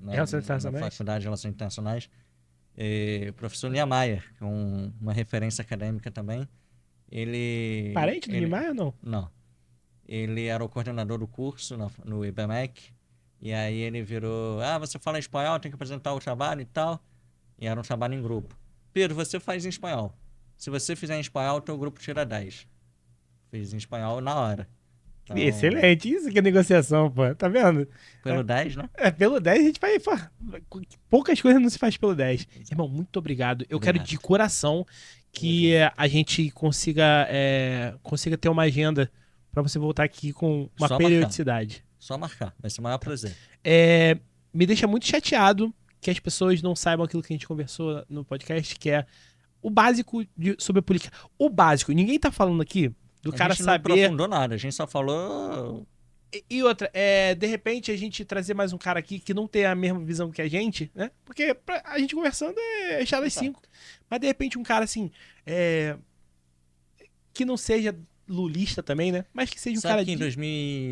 na Internacionais? Faculdade de Relações Internacionais, o professor Niemeyer, que é uma referência acadêmica também, Parente do ele Niemeyer ou não? não, ele era o coordenador do curso no IBMEC, e aí ele virou, você fala espanhol, tem que apresentar o trabalho e tal, e era um trabalho em grupo. Pedro, você faz em espanhol. Se você fizer em espanhol, o teu grupo tira 10. Fiz em espanhol na hora. Então, Excelente. Isso que é negociação, pô. Tá vendo? pelo 10, né? Pelo 10 a gente vai. Pô, poucas coisas não se faz pelo 10. Irmão, muito obrigado. Eu quero Obrigado. de coração que a gente consiga ter uma agenda pra você voltar aqui com uma Só periodicidade. Só marcar. Vai ser o maior prazer. Me deixa muito chateado que as pessoas não saibam aquilo que a gente conversou no podcast, que é o básico sobre a política. O básico. Ninguém tá falando aqui do cara A gente não saber. aprofundou nada, a gente só falou. E outra, de repente a gente trazer mais um cara aqui que não tem a mesma visão que a gente, né? Porque a gente conversando é chá das 5. Mas de repente um cara assim, que não seja lulista também, né? Mas que seja um Sabe cara que em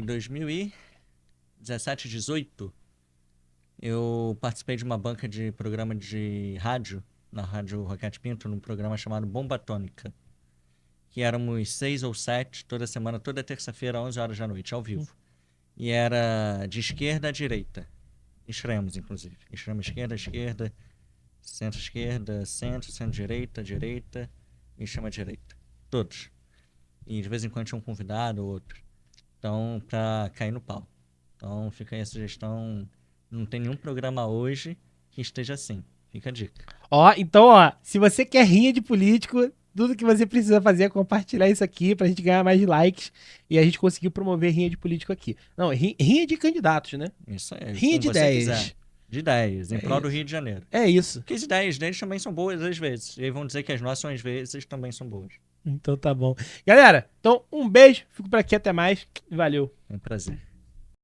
2017, 18, eu participei de uma banca de programa de rádio, na Rádio Roquete Pinto, num programa chamado Bomba Atômica. Que éramos 6 ou 7, toda semana, toda terça-feira, 11 horas da noite, ao vivo. E era de esquerda a direita. Extremos, inclusive. Extrema esquerda, esquerda, centro-esquerda, centro-direita, direita e extrema-direita. Todos. E de vez em quando tinha um convidado ou outro. Então, pra cair no pau. Então, fica aí a sugestão. Não tem nenhum programa hoje que esteja assim. Fica a dica. Então, se você quer rinha de político, tudo que você precisa fazer é compartilhar isso aqui pra gente ganhar mais likes e a gente conseguir promover rinha de político aqui. Não, rinha de candidatos, né? Isso aí. Rinha de como você ideias. quiser. De ideias, em prol do isso. Rio de Janeiro. É isso. Porque as ideias deles também são boas às vezes. E aí vão dizer que as nossas às vezes também são boas. Então tá bom. Galera, então um beijo, fico por aqui, até mais. Valeu. É um prazer.